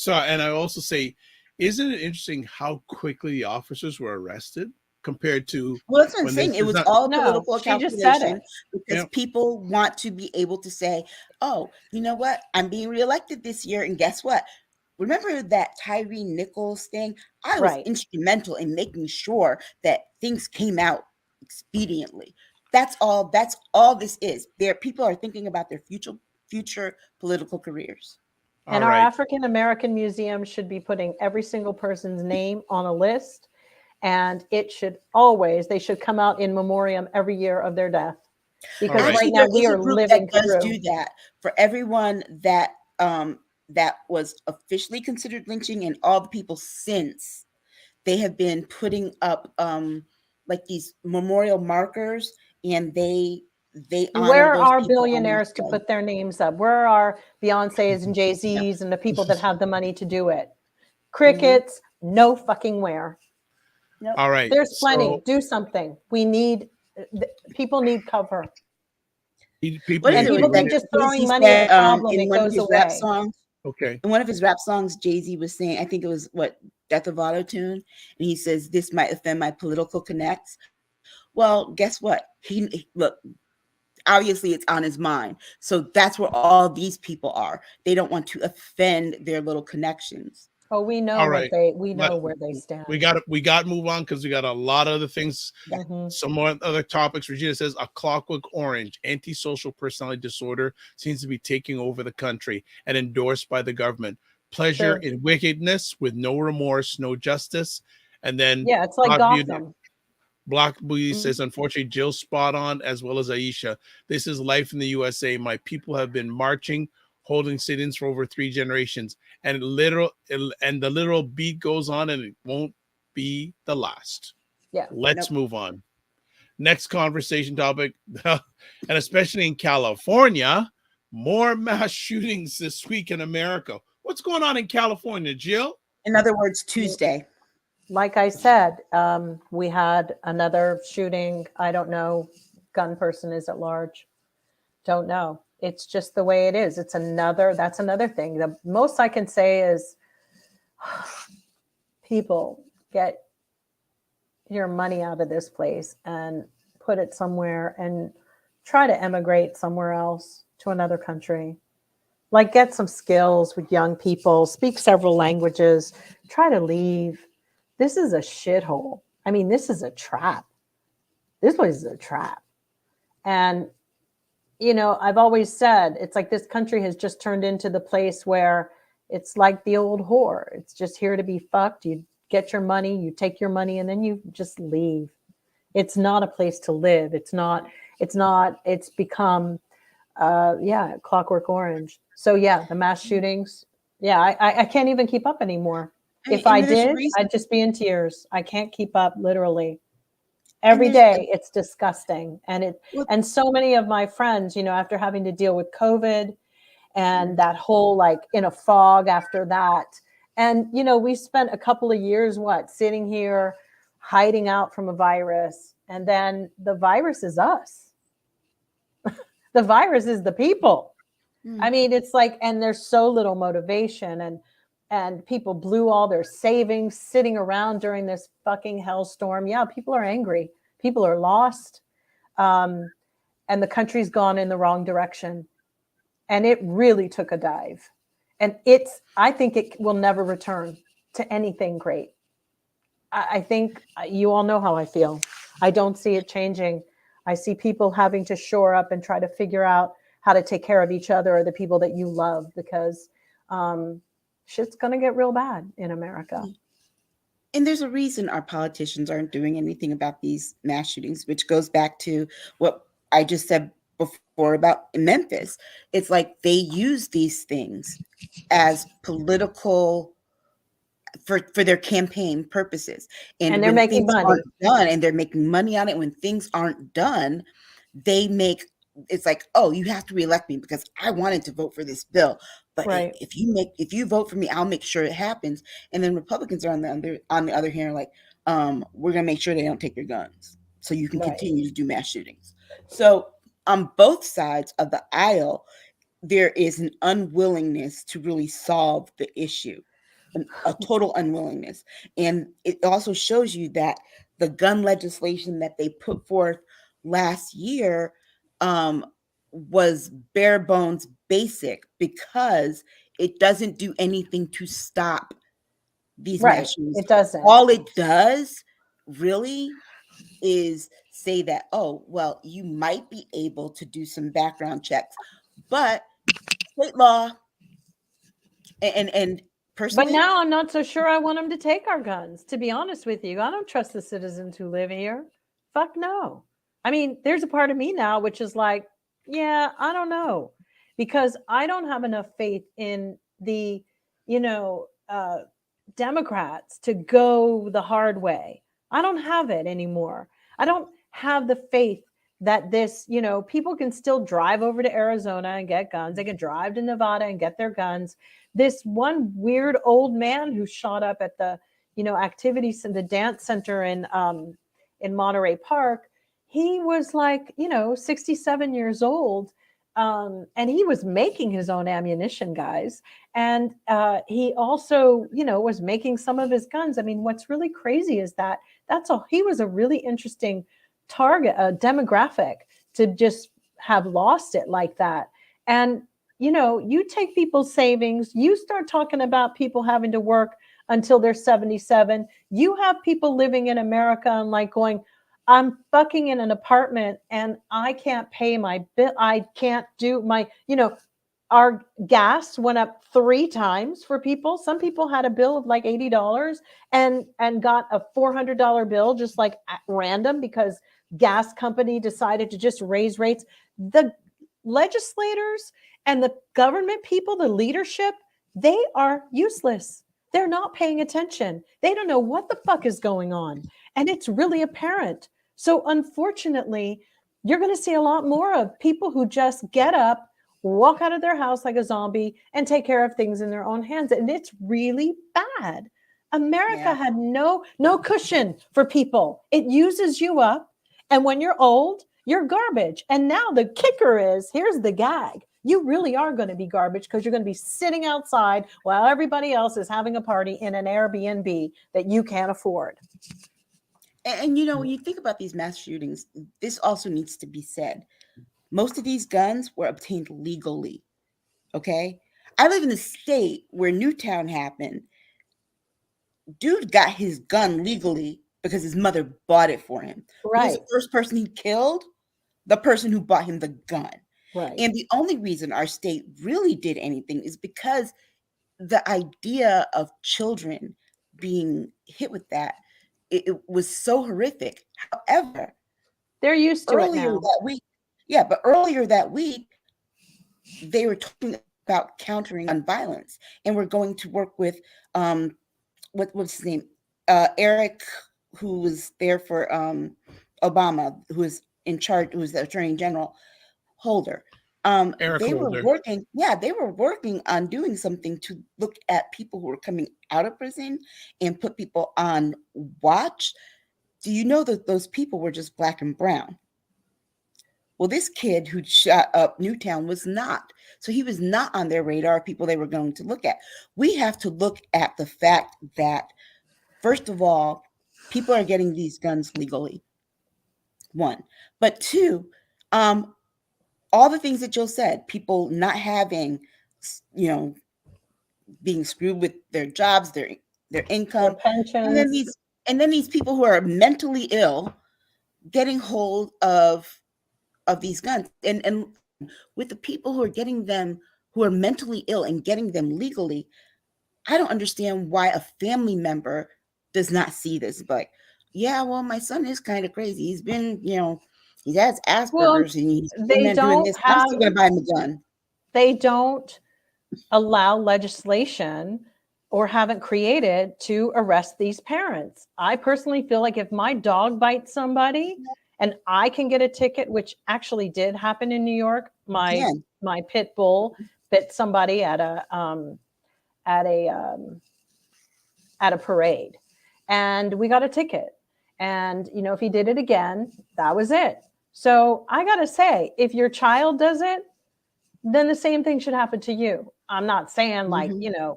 I also say, isn't it interesting how quickly the officers were arrested? Compared to that's what I'm saying. It was all political calculation because people want to be able to say, "Oh, you know what? I'm being reelected this year, and guess what? Remember that Tyre Nichols thing? I was instrumental in making sure that things came out expediently." That's all. That's all this is. People are thinking about their future political careers. And our African American Museum should be putting every single person's name on a list. And they should come out in memoriam every year of their death. Because right now we are living through. Does do that for everyone that was officially considered lynching, and all the people since. They have been putting up like these memorial markers, and they where are our billionaires to put their names up? Where are our Beyoncés and Jay-Z's and the people that have the money to do it? Crickets, no fucking where. Nope. All right. There's plenty. Do something. People need cover. People think just throwing money at the problem, it goes away. Songs, in one of his rap songs, Jay-Z was saying, I think it was Death of Auto-Tune, and he says, "This might offend my political connects." Well, guess what? Look, obviously it's on his mind. So that's where all these people are. They don't want to offend their little connections. Oh, we know where they stand. We got to move on because we got a lot of other things. Mm-hmm. Some more other topics. Regina says a clockwork orange, antisocial personality disorder seems to be taking over the country and endorsed by the government. Pleasure in wickedness with no remorse, no justice. And then it's like Gotham. Black Booty says, unfortunately, Jill's spot on, as well as Aisha. This is life in the USA. My people have been marching, holding sit-ins for over 3 generations, and the literal beat goes on, and it won't be the last. Let's move on. Next conversation topic, and especially in California, more mass shootings this week in America. What's going on in California, Jill? In other words, Tuesday. Like I said, we had another shooting. I don't know. Gun person is at large. Don't know. It's just the way it is. That's another thing. The most I can say is people, get your money out of this place and put it somewhere and try to emigrate somewhere else to another country. Like, get some skills with young people, speak several languages, try to leave. This is a shithole. I mean, this is a trap. This place is a trap. And, you know, I've always said, it's like this country has just turned into the place where it's like the old whore. It's just here to be fucked. You get your money, you take your money, and then you just leave. It's not a place to live. It's become, Clockwork Orange. So yeah, the mass shootings. Yeah, I can't even keep up anymore. If I did, I'd just be in tears. I can't keep up, literally. Every day, it's disgusting. And so many of my friends, you know, after having to deal with COVID and that whole, like, in a fog after that. And, you know, we spent a couple of years, sitting here, hiding out from a virus. And then the virus is us. The virus is the people. I mean, it's like, and there's so little motivation, and people blew all their savings sitting around during this fucking hellstorm. Yeah, people are angry. People are lost. And the country's gone in the wrong direction. And it really took a dive. And I think it will never return to anything great. I think you all know how I feel. I don't see it changing. I see people having to shore up and try to figure out how to take care of each other or the people that you love, because shit's going to get real bad in America. And there's a reason our politicians aren't doing anything about these mass shootings, which goes back to what I just said before about Memphis. It's like they use these things as political for their campaign purposes, and they're making money done, and they're making money on it. When things aren't done, it's like, oh, you have to reelect me because I wanted to vote for this bill, but if you vote for me, I'll make sure it happens. And then Republicans are on the other hand, like, we're gonna make sure they don't take your guns so you can continue to do mass shootings. So on both sides of the aisle, there is an unwillingness to really solve the issue. A total unwillingness. And it also shows you that the gun legislation that they put forth last year was bare bones basic, because it doesn't do anything to stop these mass shootings. It doesn't. All it does really is say that, oh, well, you might be able to do some background checks, but state law and personally, but now I'm not so sure I want them to take our guns, to be honest with you. I don't trust the citizens who live here. Fuck no. I mean, there's a part of me now which is like, yeah, I don't know, because I don't have enough faith in the, Democrats to go the hard way. I don't have it anymore. I don't have the faith that this, people can still drive over to Arizona and get guns. They can drive to Nevada and get their guns. This one weird old man who shot up at the, activities in the dance center in Monterey Park, he was like, 67 years old. And he was making his own ammunition, guys. And he also, was making some of his guns. I mean, what's really crazy is that he was a really interesting target, a demographic to just have lost it like that. And, you take people's savings, you start talking about people having to work until they're 77. You have people living in America and like going, I'm fucking in an apartment and I can't pay my bill. I can't do my, our gas went up 3 times for people. Some people had a bill of like $80 and got a $400 bill just like at random because gas company decided to just raise rates. The legislators and the government people, the leadership, they are useless. They're not paying attention. They don't know what the fuck is going on. And it's really apparent. So unfortunately, you're going to see a lot more of people who just get up, walk out of their house like a zombie and take care of things in their own hands. And it's really bad. America had no cushion for people. It uses you up. And when you're old, you're garbage. And now the kicker is, here's the gag. You really are going to be garbage because you're going to be sitting outside while everybody else is having a party in an Airbnb that you can't afford. And when you think about these mass shootings, this also needs to be said. Most of these guns were obtained legally. Okay. I live in the state where Newtown happened. Dude got his gun legally because his mother bought it for him. Right. Who was the first person he killed? The person who bought him the gun. Right. And the only reason our state really did anything is because the idea of children being hit with that, it was so horrific. However, they're used to it now. Earlier that week, they were talking about countering gun violence, and we're going to work with what's his name, Eric, who was there for Obama, who was in charge, who was the Attorney General Holder. They were working on doing something to look at people who were coming out of prison and put people on watch. Do you know that those people were just black and brown? Well, this kid who shot up Newtown was not. So he was not on their radar, people they were going to look at. We have to look at the fact that, first of all, people are getting these guns legally. One. But two, all the things that Jill said, people not having, being screwed with their jobs, their income, their pensions. And then these people who are mentally ill getting hold of these guns. And with the people who are getting them, who are mentally ill and getting them legally, I don't understand why a family member does not see this. But yeah, well, my son is kind of crazy. He's been, he has Asperger's, and he's been doing this. I'm still going to buy him a gun. They don't allow legislation or haven't created to arrest these parents. I personally feel like if my dog bites somebody and I can get a ticket, which actually did happen in New York, my pit bull bit somebody at a parade, and we got a ticket. And if he did it again, that was it. So I gotta say, if your child does it, then the same thing should happen to you. I'm not saying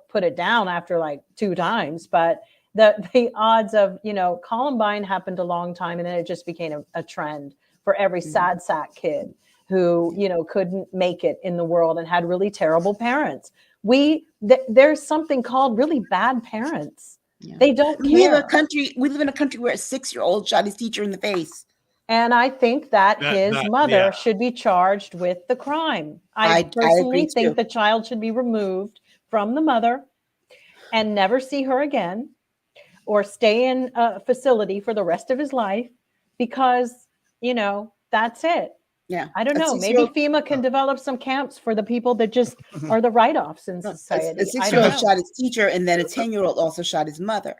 put it down after like 2 times, but the odds of, Columbine happened a long time, and then it just became a trend for every sad sack kid who, couldn't make it in the world and had really terrible parents. There's something called really bad parents. Yeah. They don't care. We live in a country where a 6-year-old shot his teacher in the face. And I think that his mother should be charged with the crime. I personally think the child should be removed from the mother and never see her again, or stay in a facility for the rest of his life, because, that's it. Yeah. I don't know. Maybe FEMA can develop some camps for the people that just are the write-offs in society. A 6-year-old shot his teacher, and then a 10-year-old also shot his mother.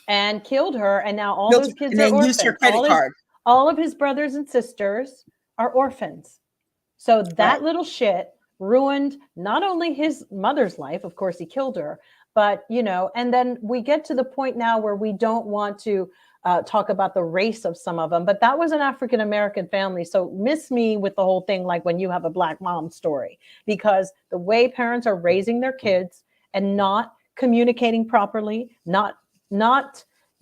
And killed her, and now all those kids are orphans. Used her credit card. All of his brothers and sisters are orphans. So that little shit ruined not only his mother's life, of course he killed her, but, and then we get to the point now where we don't want to talk about the race of some of them, but that was an African-American family. So miss me with the whole thing, like when you have a black mom story, because the way parents are raising their kids and not communicating properly, not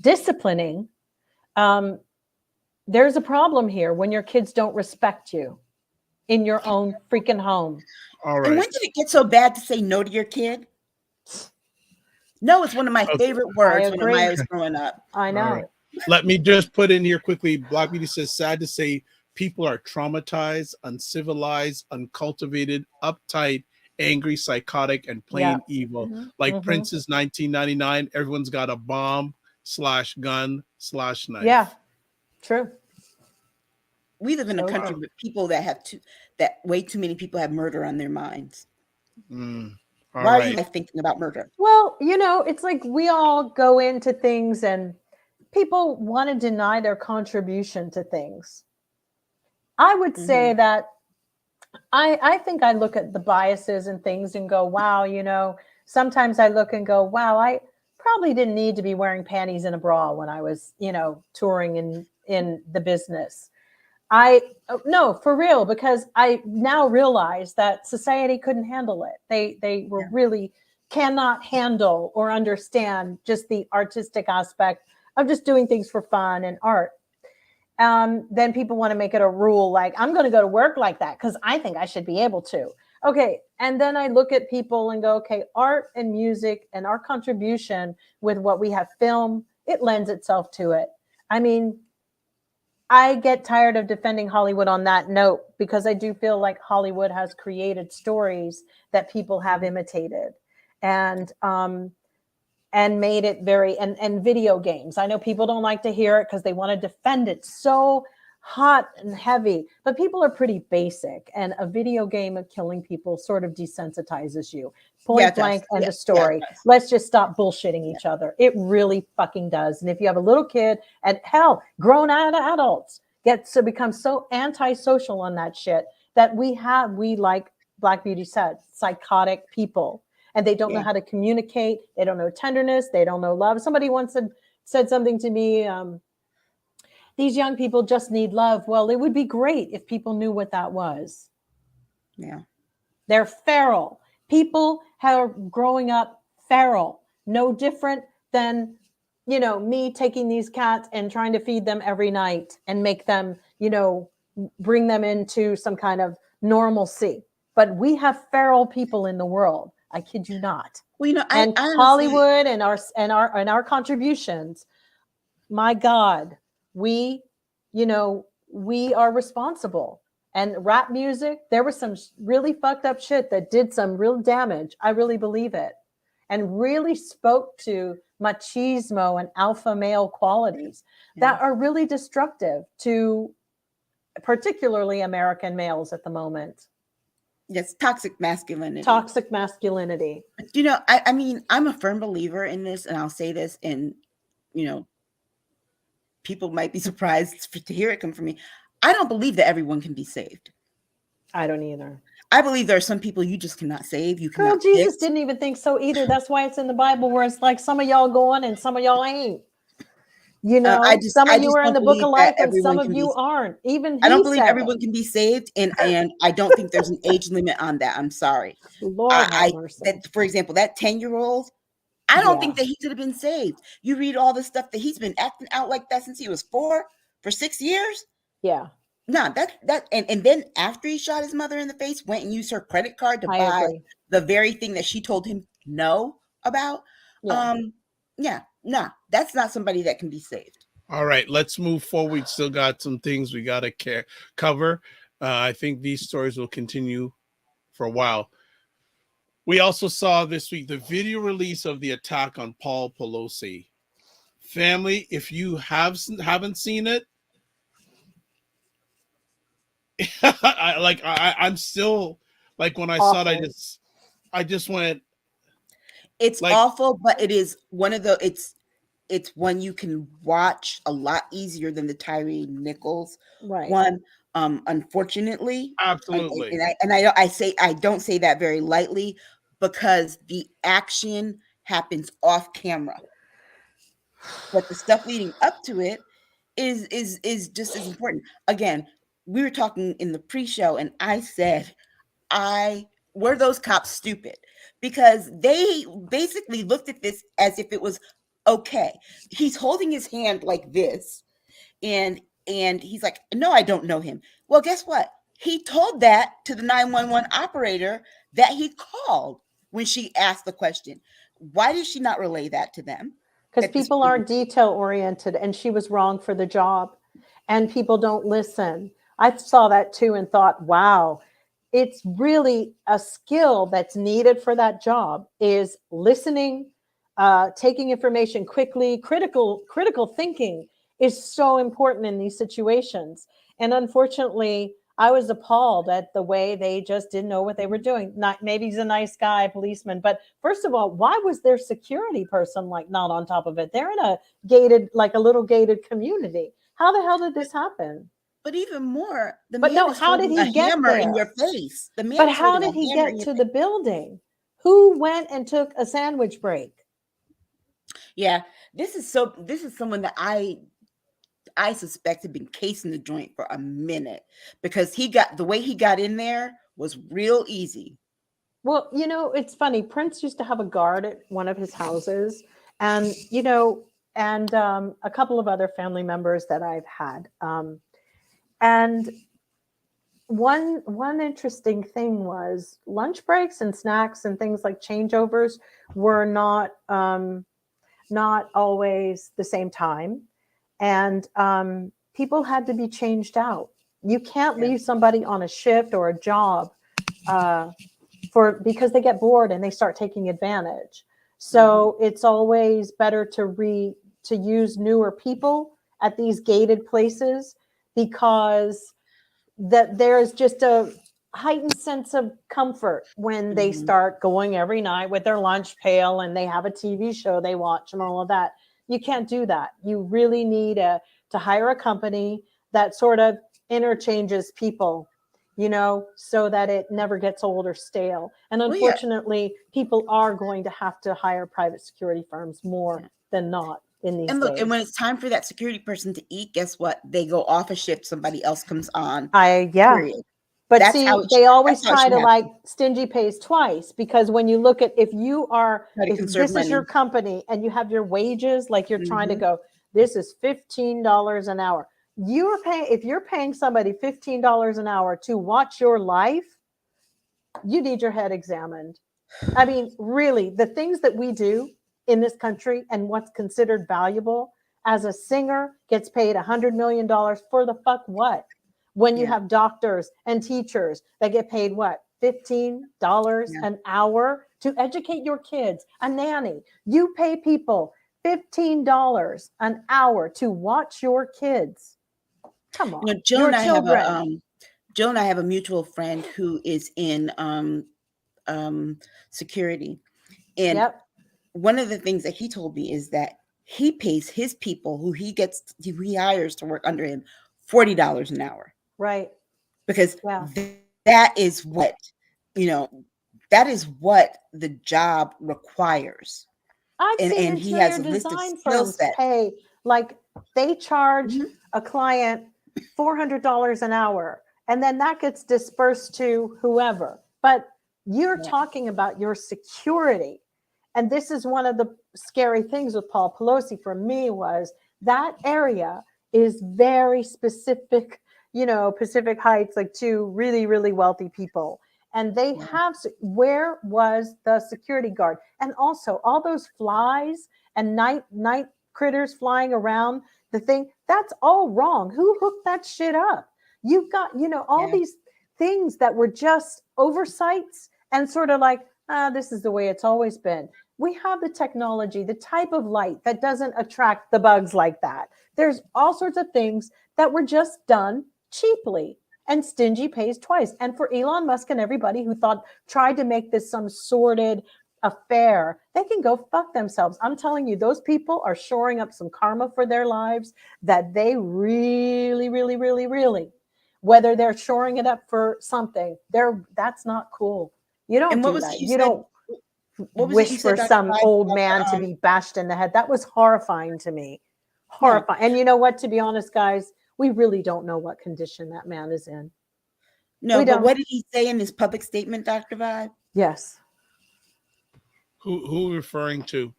disciplining, there's a problem here when your kids don't respect you in your own freaking home. All right. And when did it get so bad to say no to your kid? No, it's one of my favorite words when I was growing up. I know. Right. Let me just put in here quickly. Black Beauty says, sad to say, people are traumatized, uncivilized, uncultivated, uptight, angry, psychotic, and plain evil. Mm-hmm. Like Prince's 1999, everyone's got a bomb/gun/knife. Yeah, true. We live in a country with people that way too many people have murder on their minds. Why are you thinking about murder? Well, it's like we all go into things and people want to deny their contribution to things. I would say that I think I look at the biases and things and go, wow, sometimes I look and go, wow, I probably didn't need to be wearing panties and a bra when I was, touring in the business. No, for real, because I now realize that society couldn't handle it. They were really cannot handle or understand just the artistic aspect of just doing things for fun and art. Then people want to make it a rule, like, I'm going to go to work like that because I think I should be able to. Okay. And then I look at people and go, okay, art and music and our contribution with what we have film, it lends itself to it. I mean, I get tired of defending Hollywood on that note because I do feel like Hollywood has created stories that people have imitated and made it very, and video games. I know people don't like to hear it because they want to defend it so hot and heavy, but people are pretty basic, and a video game of killing people sort of desensitizes you. Point blank, end of story. Let's just stop bullshitting each other. It really fucking does. And if you have a little kid, and hell, grown adults get to become so antisocial on that shit that we like Black Beauty said, psychotic people, and they don't know how to communicate. They don't know tenderness. They don't know love. Somebody once said something to me. These young people just need love. Well, it would be great if people knew what that was. Yeah. They're feral. People are growing up feral. No different than, me taking these cats and trying to feed them every night and make them, bring them into some kind of normalcy. But we have feral people in the world. I kid you not. Well, I honestly, Hollywood and our contributions, my God, we are responsible. And rap music, there was some really fucked up shit that did some real damage. I really believe it. And really spoke to machismo and alpha male qualities that are really destructive to particularly American males at the moment. Yes, toxic masculinity. Toxic masculinity. I mean, I'm a firm believer in this, and I'll say this, and people might be surprised to hear it come from me. I don't believe that everyone can be saved. I don't either. I believe there are some people you just cannot save. You cannot. Girl, Jesus didn't even think so either. That's why it's in the Bible where it's like some of y'all going and some of y'all ain't. Some of you are in the book of life and some of you aren't. Even I don't believe everyone can be saved, and I don't think there's an age limit on that. I'm sorry. Lord have mercy. For example, that 10-year-old, I don't think that he should have been saved. You read all the stuff that he's been acting out like that since he was 4 for 6 years. Yeah. No, and then after he shot his mother in the face, went and used her credit card to buy the very thing that she told him no about. No, that's not somebody that can be saved. All right, let's move forward. We still got some things we got to cover. I think these stories will continue for a while. We also saw this week the video release of the attack on Paul Pelosi. Family, if you haven't seen it, I'm still like, when I saw it, I just went. It's awful, but it is one of the it's one you can watch a lot easier than the Tyre Nichols one. Unfortunately, absolutely, I don't say that very lightly, because the action happens off camera, but the stuff leading up to it is just as important. Again, we were talking in the pre-show, and I said, were those cops stupid? Because they basically looked at this as if it was okay. He's holding his hand like this, and he's like, no, I don't know him. Well, guess what? He told that to the 911 operator that he called when she asked the question. Why did she not relay that to them? Because people are detail oriented, and she was wrong for the job, and people don't listen. I saw that too and thought, wow, it's really a skill that's needed for that job, is listening, taking information quickly. Critical thinking is so important in these situations. And unfortunately, I was appalled at the way they just didn't know what they were doing. Maybe he's a nice guy, policeman, but first of all, why was their security person not on top of it? They're in a little gated community. How the hell did this happen? But even more, how did he get hammer there? In your face? But how did he get to the building? Who went and took a sandwich break? Yeah, this is someone that I suspect had been casing the joint for a minute, because the way he got in there was real easy. Well, it's funny. Prince used to have a guard at one of his houses, and a couple of other family members that I've had. And one interesting thing was lunch breaks and snacks and things like changeovers were not always the same time, and people had to be changed out. You can't leave somebody on a shift or a job because they get bored and they start taking advantage. So it's always better to use newer people at these gated places, because that there's just a heightened sense of comfort when they start going every night with their lunch pail and they have a TV show they watch and all of that. You can't do that. You really need to hire a company that sort of interchanges people, so that it never gets old or stale. And unfortunately, people are going to have to hire private security firms more than not in these days. And when it's time for that security person to eat, guess what? They go off a shift, somebody else comes on. Period. But that's see, they always try to like stingy pays twice, because when you look at, if this is your company and you have your wages, like you're trying to go, this is $15 an hour. If you're paying somebody $15 an hour to watch your life, you need your head examined. I mean, really, the things that we do in this country and what's considered valuable, as a singer gets paid $100 million for the fuck what? When you have doctors and teachers that get paid what? $15 an hour to educate your kids, a nanny. You pay people $15 an hour to watch your kids. Come on. Jill and I have a mutual friend who is in security. And one of the things that he told me is that he pays his people who he hires to work under him $40 an hour. Right. Because that is what, that is what the job requires. And he has a list of skill sets. Hey, like they charge a client $400 an hour, and then that gets dispersed to whoever. But you're talking about your security. And this is one of the scary things with Paul Pelosi for me, was that area is very specific, Pacific Heights, like to really, really wealthy people. And they have, where was the security guard? And also all those flies and night critters flying around the thing, that's all wrong. Who hooked that shit up? You've got, all these things that were just oversights and sort of like, this is the way it's always been. We have the technology, the type of light that doesn't attract the bugs like that. There's all sorts of things that were just done cheaply, and stingy pays twice. And for Elon Musk and everybody who tried to make this some sordid affair, they can go fuck themselves. I'm telling you, those people are shoring up some karma for their lives that they really, really, really, really, whether they're shoring it up for something, that's not cool. You don't do that. You don't wish for some old man to be bashed in the head. That was horrifying to me. Horrifying. And you know what, to be honest, guys, we really don't know what condition that man is in. No, but what did he say in his public statement, Dr. Vibe? Yes. Who referring to?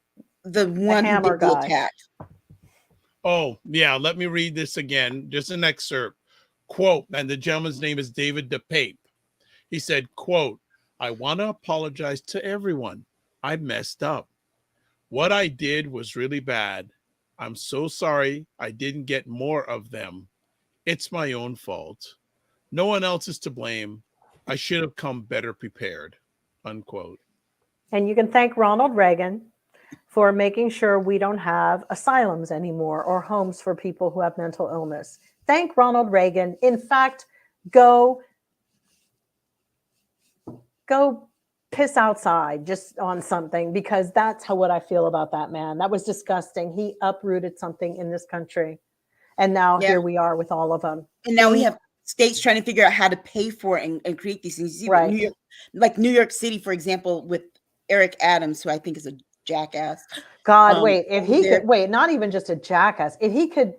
The one who did the attack. Oh, yeah. Let me read this again. Just an excerpt. Quote, and the gentleman's name is David DePape. He said, quote, I want to apologize to everyone. I messed up. What I did was really bad. I'm so sorry I didn't get more of them. It's my own fault. No one else is to blame. I should have come better prepared, unquote. And you can thank Ronald Reagan for making sure we don't have asylums anymore or homes for people who have mental illness. Thank Ronald Reagan. In fact, go piss outside just on something, because that's what I feel about that man. That was disgusting. He uprooted something in this country. And now here we are with all of them. And now we have states trying to figure out how to pay for it and create these things. Right. New York City, for example, with Eric Adams, who I think is a jackass. God, if he could, not even just a jackass, if he could.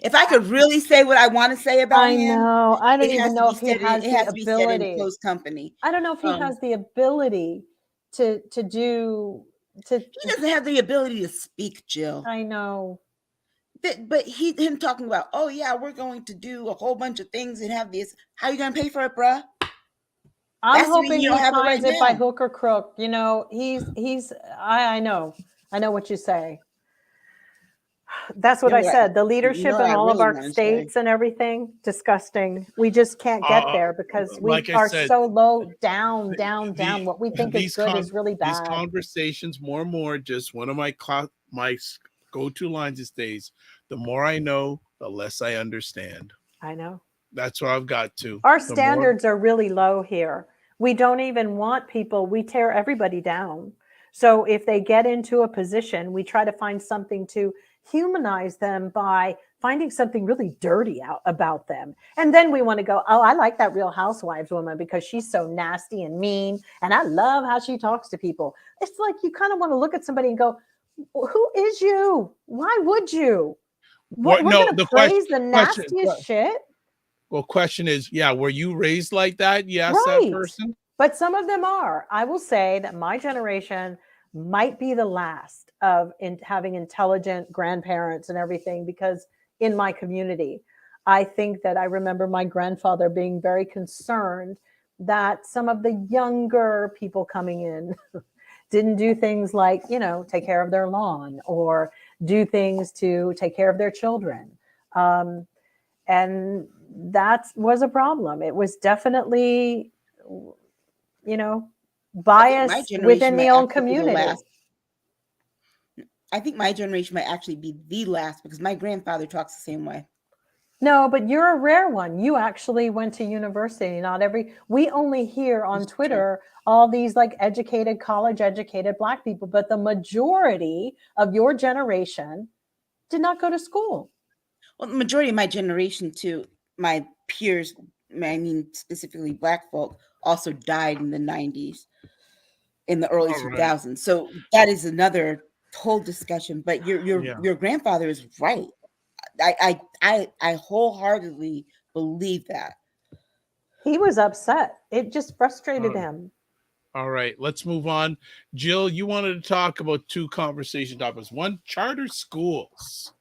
If I could really say what I want to say about him. I don't even know if he has the ability. Closed company. I don't know if he has the ability to do. He doesn't have the ability to speak, Jill. I know. But him talking about, oh yeah, we're going to do a whole bunch of things and have this. How are you going to pay for it, bruh? I'm hoping he finds it by hook or crook. You know, I know what you say. That's what I said. The leadership in all of our states and everything, disgusting. We just can't get there because we are so low down. What we think is good is really bad. These conversations, more and more, just one of my go-to lines these days. The more I know, the less I understand. I know. That's what I've got to. Our standards are really low here. We don't even want people. We tear everybody down. So if they get into a position, we try to find something to humanize them by finding something really dirty out about them. And then we want to go, oh, I like that Real Housewives woman because she's so nasty and mean. And I love how she talks to people. It's like you kind of want to look at somebody and go, who is you? Why would you? We're going to praise the nastiest shit? Well, question is, were you raised like that? Yes, right. That person. But some of them are. I will say that my generation might be the last of having intelligent grandparents and everything, because in my community, I think that I remember my grandfather being very concerned that some of the younger people coming in didn't do things like, take care of their lawn or do things to take care of their children. And that was a problem. It was definitely, bias within the own community. I think my generation might actually be the last because my grandfather talks the same way. No, but you're a rare one. You actually went to university. We only hear on Twitter all these like college educated Black people, but the majority of your generation did not go to school. Well, the majority of my generation too, my peers, I mean, specifically Black folk, also died in the 90s, in the early 2000s. Right. So that is another whole discussion. But your grandfather is right. I wholeheartedly believe that. He was upset. It just frustrated him. All right, let's move on. Jill, you wanted to talk about two conversation topics. One, charter schools.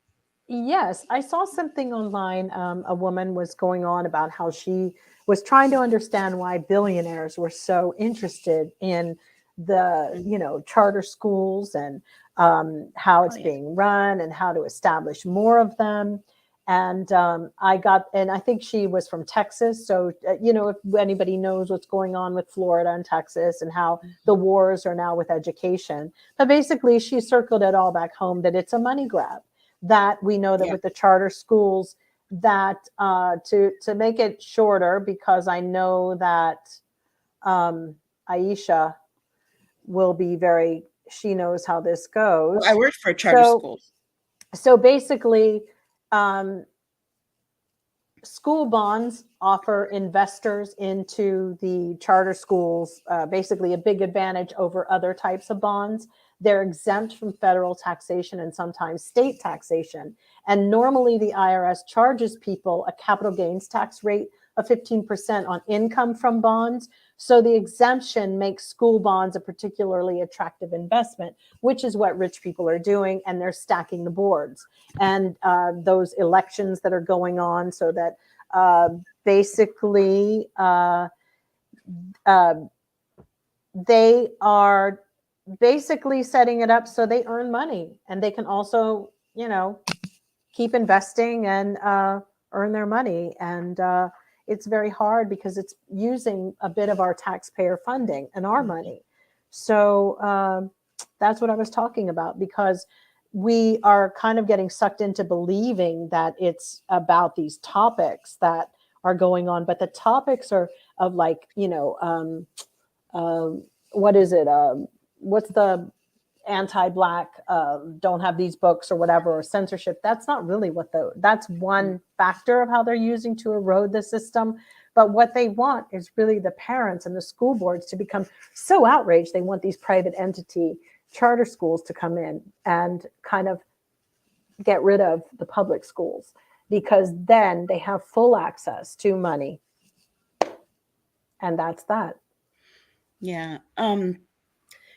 Yes, I saw something online. A woman was going on about how she was trying to understand why billionaires were so interested in the, charter schools and how it's being run and how to establish more of them. And I think she was from Texas. So, if anybody knows what's going on with Florida and Texas and how the wars are now with education, but basically she circled it all back home that it's a money grab. That we know that with the charter schools, that to make it shorter, because I know that Aisha will be she knows how this goes. Well, I worked for charter schools. So basically, school bonds offer investors into the charter schools basically a big advantage over other types of bonds. They're exempt from federal taxation and sometimes state taxation. And normally the IRS charges people a capital gains tax rate of 15% on income from bonds. So the exemption makes school bonds a particularly attractive investment, which is what rich people are doing. And they're stacking the boards. And those elections that are going on, so that basically they are basically setting it up so they earn money, and they can also, keep investing and earn their money. And it's very hard because it's using a bit of our taxpayer funding and our money. So that's what I was talking about, because we are kind of getting sucked into believing that it's about these topics that are going on, but the topics are of like, what is it? What's the anti-Black, don't have these books or whatever, or censorship. That's not really that's one factor of how they're using to erode the system. But what they want is really the parents and the school boards to become so outraged. They want these private entity charter schools to come in and kind of get rid of the public schools, because then they have full access to money. And that's that. Yeah.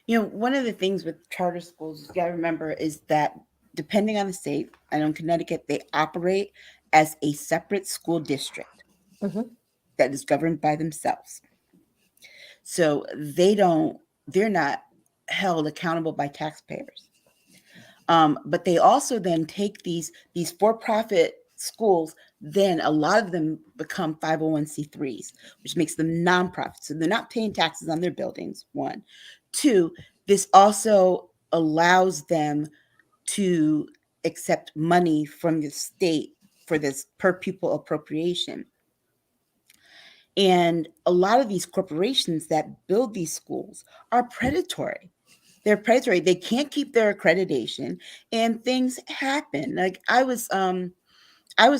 One of the things with charter schools you got to remember is that depending on the state, I know in Connecticut, they operate as a separate school district that is governed by themselves. So they're not held accountable by taxpayers. But they also then take these for-profit schools, then a lot of them become 501c3s, which makes them nonprofits. So they're not paying taxes on their buildings, one. Two, this also allows them to accept money from the state for this per pupil appropriation. And a lot of these corporations that build these schools are predatory. They're predatory. They can't keep their accreditation, and things happen. Like I was a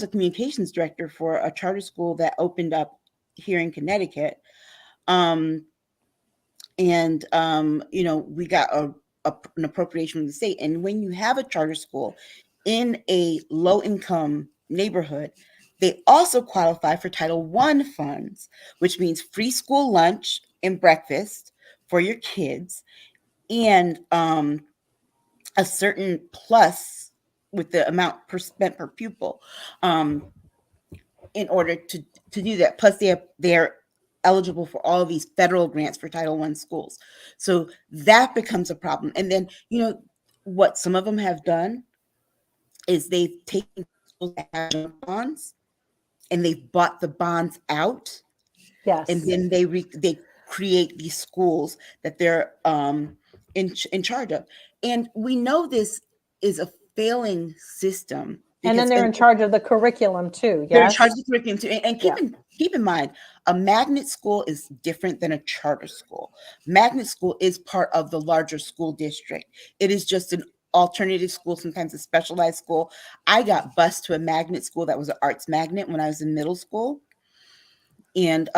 communications director for a charter school that opened up here in Connecticut. We got an appropriation from the state. And when you have a charter school in a low income neighborhood, they also qualify for Title I funds, which means free school lunch and breakfast for your kids, and a certain plus with the amount spent per pupil in order to do that. Plus, they're eligible for all of these federal grants for Title I schools. So that becomes a problem. And then, what some of them have done is they've taken schools that have junk bonds and they've bought the bonds out. Yes. And then they create these schools that they're in charge of. And we know this is a failing system. And then they're in charge of the curriculum too. Yes? They're in charge of the curriculum too. And keep in mind, a magnet school is different than a charter school. Magnet school is part of the larger school district. It is just an alternative school, sometimes a specialized school. I got bused to a magnet school that was an arts magnet when I was in middle school. And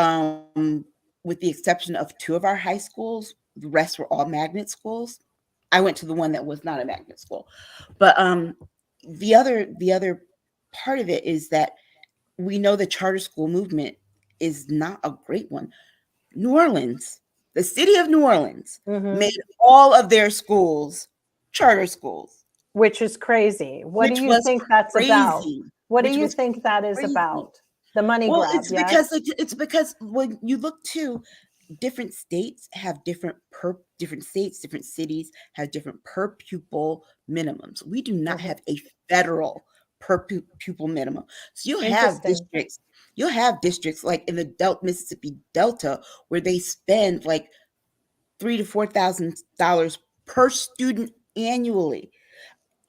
with the exception of 2 of our high schools, the rest were all magnet schools. I went to the one that was not a magnet school. But the other part of it is that we know the charter school movement is not a great one. New Orleans, the city of New Orleans, made all of their schools charter schools. Which is crazy. What do you think that's about? What do you think that is about? The money grab, it's because when you look to different states have different cities have different per pupil minimums. We do not have a federal per pupil minimum. So you'll have districts like in the Mississippi Delta where they spend like $3,000 to $4,000 per student annually.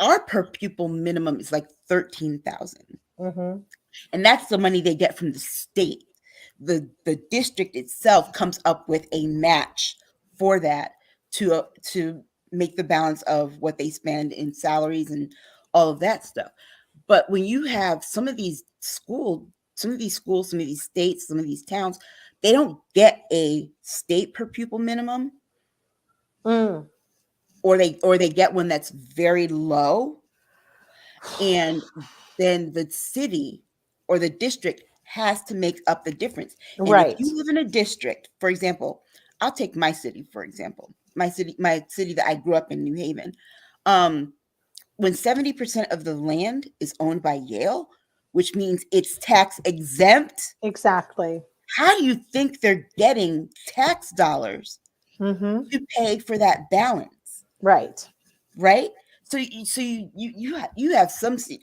Our per pupil minimum is like $13,000. And that's the money they get from the state. The district itself comes up with a match for that to make the balance of what they spend in salaries and all of that stuff. But when you have some of these schools, some of these states, some of these towns, they don't get a state per pupil minimum, or they get one that's very low, and then the city or the district has to make up the difference. And if you live in a district, for example, I'll take my city, for example, my city that I grew up in, New Haven. When 70% of the land is owned by Yale, which means it's tax exempt. Exactly. How do you think they're getting tax dollars to pay for that balance? Right. So you have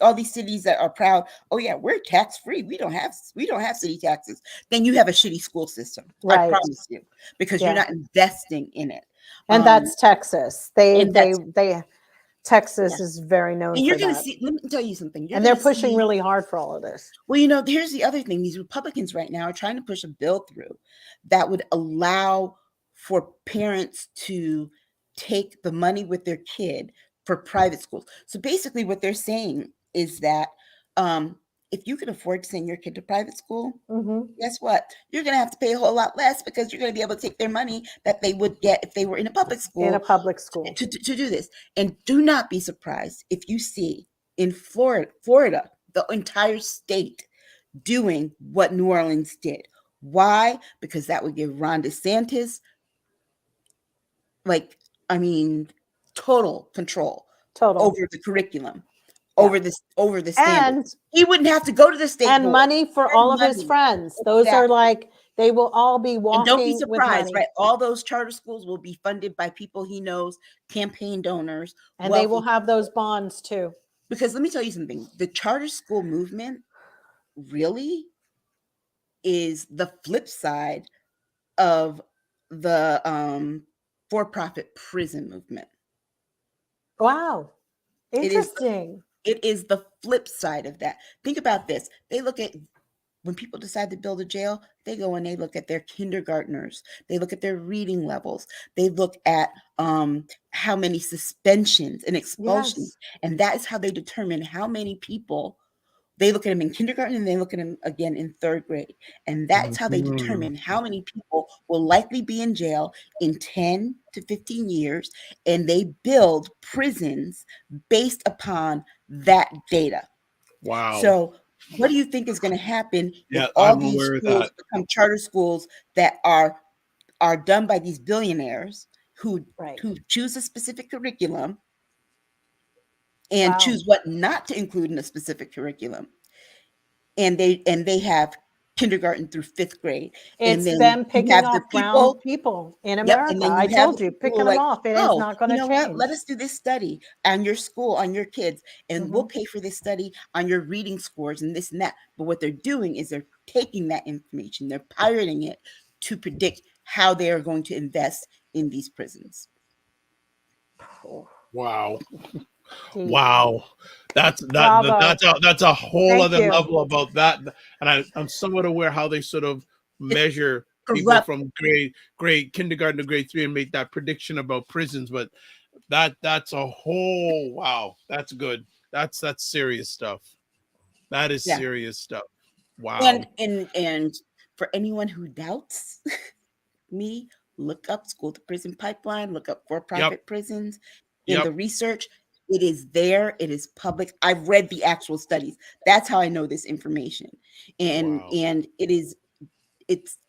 all these cities that are proud. Oh yeah, we're tax free. We don't have city taxes. Then you have a shitty school system. Right. I promise you, because you're not investing in it. And that's Texas. Texas is very known. And you're going to see. Let me tell you something. And they're pushing really hard for all of this. Well, here's the other thing. These Republicans right now are trying to push a bill through that would allow for parents to take the money with their kid for private schools. So basically what they're saying is that if you can afford to send your kid to private school, guess what? You're going to have to pay a whole lot less, because you're going to be able to take their money that they would get if they were in a public school. To do this. And do not be surprised if you see in Florida, the entire state doing what New Orleans did. Why? Because that would give Ron DeSantis total control over the curriculum, over the standard. And he wouldn't have to go to the state and board. money for all of his friends. Those are like, they will all be walking. And don't be surprised, with money. right? All those charter schools will be funded by people he knows, campaign donors, and they will have those bonds too. Because let me tell you something: the charter school movement really is the flip side of the for-profit prison movement. Wow. Interesting. It is the flip side of that. Think about this. They look at, when people decide to build a jail, they go and they look at their kindergartners. They look at their reading levels. They look at how many suspensions and expulsions. Yes. And that is how they determine how many people. They look at them in kindergarten and they look at them again in third grade. And that's how they determine how many people will likely be in jail in 10 to 15 years. And they build prisons based upon that data. Wow. So what do you think is going to happen if all these schools become charter schools that are done by these billionaires who choose a specific curriculum and choose what not to include in a specific curriculum, and they have kindergarten through fifth grade. It's them picking off brown people in America. I told you, picking them off. It is not going to change. What? Let us do this study on your school, on your kids, and we'll pay for this study on your reading scores and this and that. But what they're doing is they're taking that information, they're pirating it to predict how they are going to invest in these prisons. Wow. Wow, that's a whole other level about that, and I'm somewhat aware how they sort of measure people from grade kindergarten to grade 3 and make that prediction about prisons. But that's a whole wow. That's good. That's serious stuff. That is serious stuff. Wow. And for anyone who doubts me, look up school to prison pipeline. Look up for-profit prisons in the research. It is there. It is public. I've read the actual studies. That's how I know this information. And it's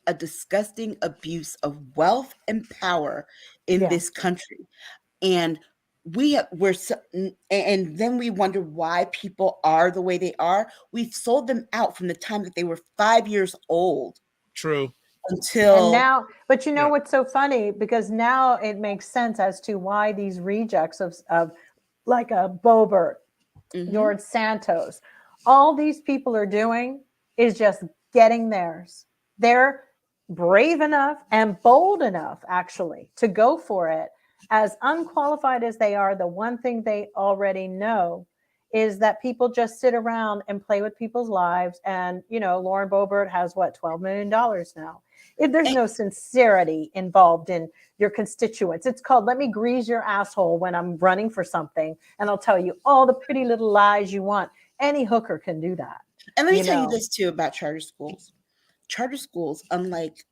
a disgusting abuse of wealth and power in this country. And and then we wonder why people are the way they are. We've sold them out from the time that they were 5 years old. True. And now, but you know what's so funny? Because now it makes sense as to why these rejects of like a Boebert, George Santos, all these people are doing is just getting theirs. They're brave enough and bold enough, actually, to go for it. As unqualified as they are, the one thing they already know is that people just sit around and play with people's lives. And, Lauren Boebert has $12 million now. If there's no sincerity involved in your constituents, it's called, let me grease your asshole when I'm running for something. And I'll tell you all the pretty little lies you want. Any hooker can do that. And let me tell you this too about charter schools. Charter schools, unlike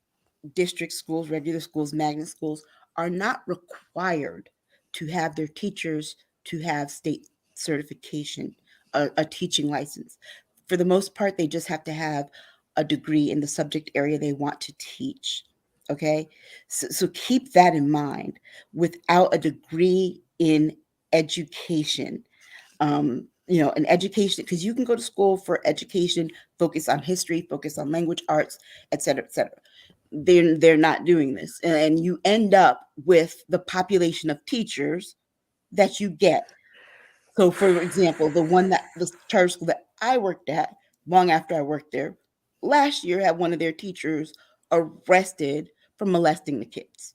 district schools, regular schools, magnet schools, are not required to have their teachers to have state certification, a teaching license. For the most part, they just have to have a degree in the subject area they want to teach. Okay. So keep that in mind. Without a degree in education, an education, because you can go to school for education, focus on history, focus on language arts, et cetera, et cetera. They're not doing this. And you end up with the population of teachers that you get. So for example, the charter school that I worked at, long after I worked there, last year had one of their teachers arrested for molesting the kids.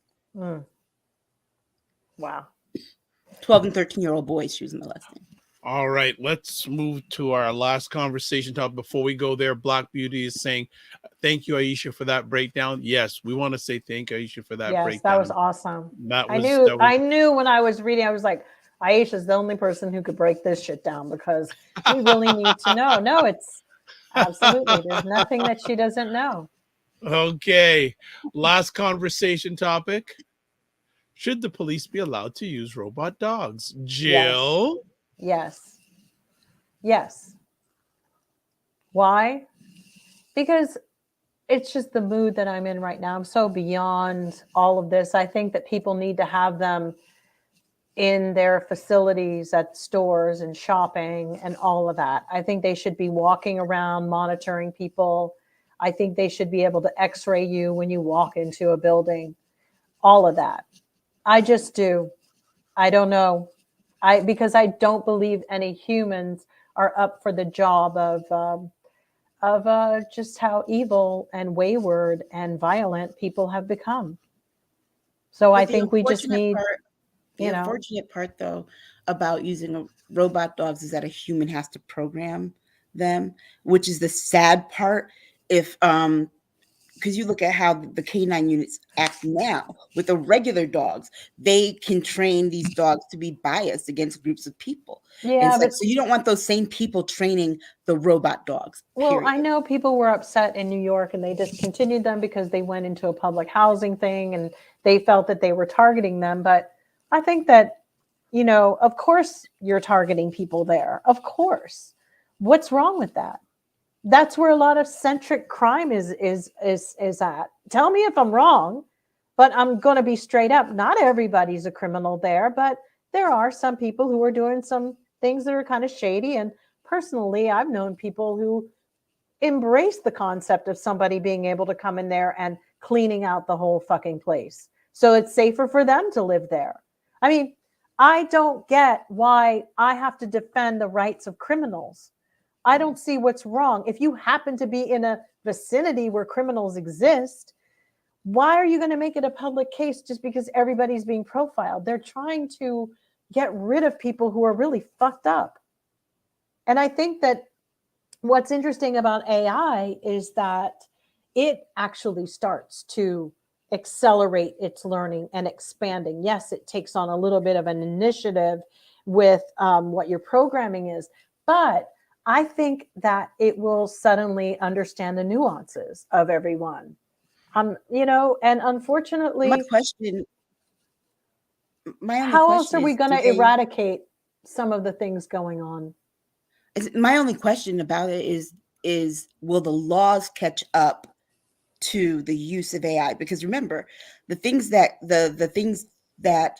Wow. 12 and 13-year-old boys she was molesting. All right, let's move to our last conversation topic. Before we go there, Black Beauty is saying, thank you, Aisha, for that breakdown. Yes, we want to say thank you, Aisha, for that breakdown. Yes, that was awesome. I knew when I was reading, I was like, Aisha's the only person who could break this shit down because we really need to know. No, it's absolutely. There's nothing that she doesn't know. Okay. Last conversation topic. Should the police be allowed to use robot dogs? Jill? Yes. Why? Because it's just the mood that I'm in right now. I'm so beyond all of this. I think that people need to have them in their facilities at stores and shopping and all of that. I think they should be walking around monitoring people. I think they should be able to x-ray you when you walk into a building. All of that. I just do. I don't know. Because I don't believe any humans are up for the job of just how evil and wayward and violent people have become. So I think we just need, the unfortunate part, though, about using robot dogs is that a human has to program them, which is the sad part. If because you look at how the canine units act now with the regular dogs, they can train these dogs to be biased against groups of people. Yeah, but so you don't want those same people training the robot dogs. Period. Well, I know people were upset in New York and they discontinued them because they went into a public housing thing and they felt that they were targeting them. But I think that, of course you're targeting people there. Of course. What's wrong with that? That's where a lot of centric crime is at. Tell me if I'm wrong, but I'm going to be straight up. Not everybody's a criminal there, but there are some people who are doing some things that are kind of shady. And personally, I've known people who embrace the concept of somebody being able to come in there and cleaning out the whole fucking place. So it's safer for them to live there. I mean, I don't get why I have to defend the rights of criminals. I don't see what's wrong. If you happen to be in a vicinity where criminals exist, why are you going to make it a public case just because everybody's being profiled? They're trying to get rid of people who are really fucked up. And I think that what's interesting about AI is that it actually starts to accelerate its learning and expanding. Yes, it takes on a little bit of an initiative with what your programming is, but I think that it will suddenly understand the nuances of everyone. And unfortunately, how else are we going to eradicate some of the things going on? My only question about it is will the laws catch up to the use of AI? Because remember, the things that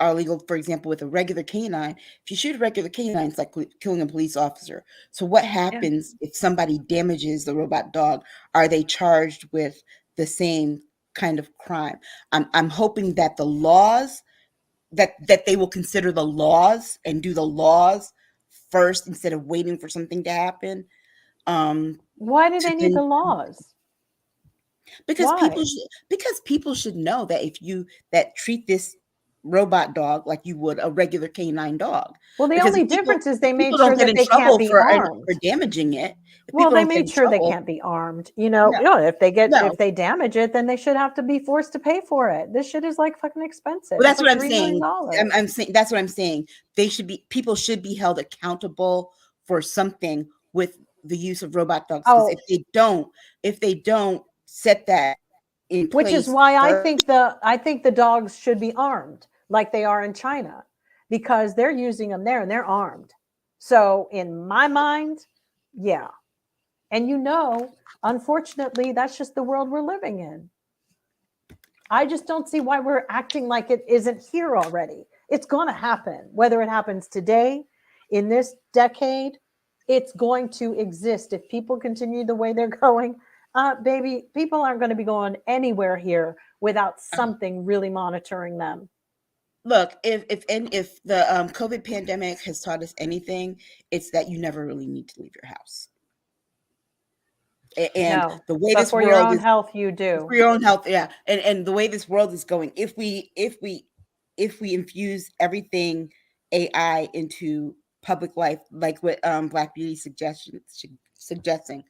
are legal, for example, with a regular canine, if you shoot a regular canine, it's like killing a police officer. So what happens if somebody damages the robot dog? Are they charged with the same kind of crime? I'm hoping that the laws, that they will consider the laws and do the laws first instead of waiting for something to happen. Why do they need the laws? Because people should know that if you treat this robot dog like you would a regular canine dog. Well, the only difference is they made sure that they can't be armed for damaging it. Well, they made sure they can't be armed. If they damage it, then they should have to be forced to pay for it. This shit is like fucking expensive. Well, that's what I'm saying. I'm saying that's what I'm saying. People should be held accountable for something with the use of robot dogs. Because if they don't set that in place, which is why I think the dogs should be armed like they are in China, because they're using them there and they're armed. So in my mind, yeah. And unfortunately, that's just the world we're living in. I just don't see why we're acting like it isn't here already. It's going to happen. Whether it happens today, in this decade, it's going to exist. If people continue the way they're going, baby, people aren't going to be going anywhere here without something really monitoring them. Look, if the COVID pandemic has taught us anything, it's that you never really need to leave your house. And the way this for world your own health, you do. For your own health, yeah. And the way this world is going, if we infuse everything AI into public life, like what Black Beauty suggesting,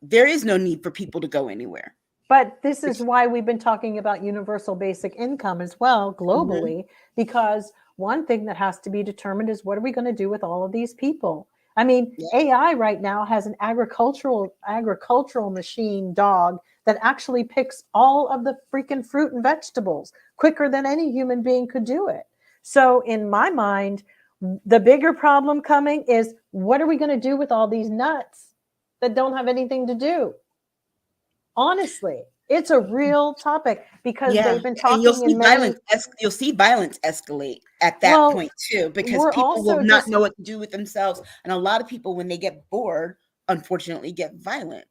there is no need for people to go anywhere. But this is why we've been talking about universal basic income as well globally, because one thing that has to be determined is what are we going to do with all of these people? I mean, AI right now has an agricultural machine dog that actually picks all of the freaking fruit and vegetables quicker than any human being could do it. So in my mind, the bigger problem coming is what are we going to do with all these nuts that don't have anything to do? Honestly, It's a real topic because they've been talking and you'll see in many. You'll see violence escalate at that point too, because we're people also will not just know what to do with themselves, and a lot of people, when they get bored, unfortunately, get violent.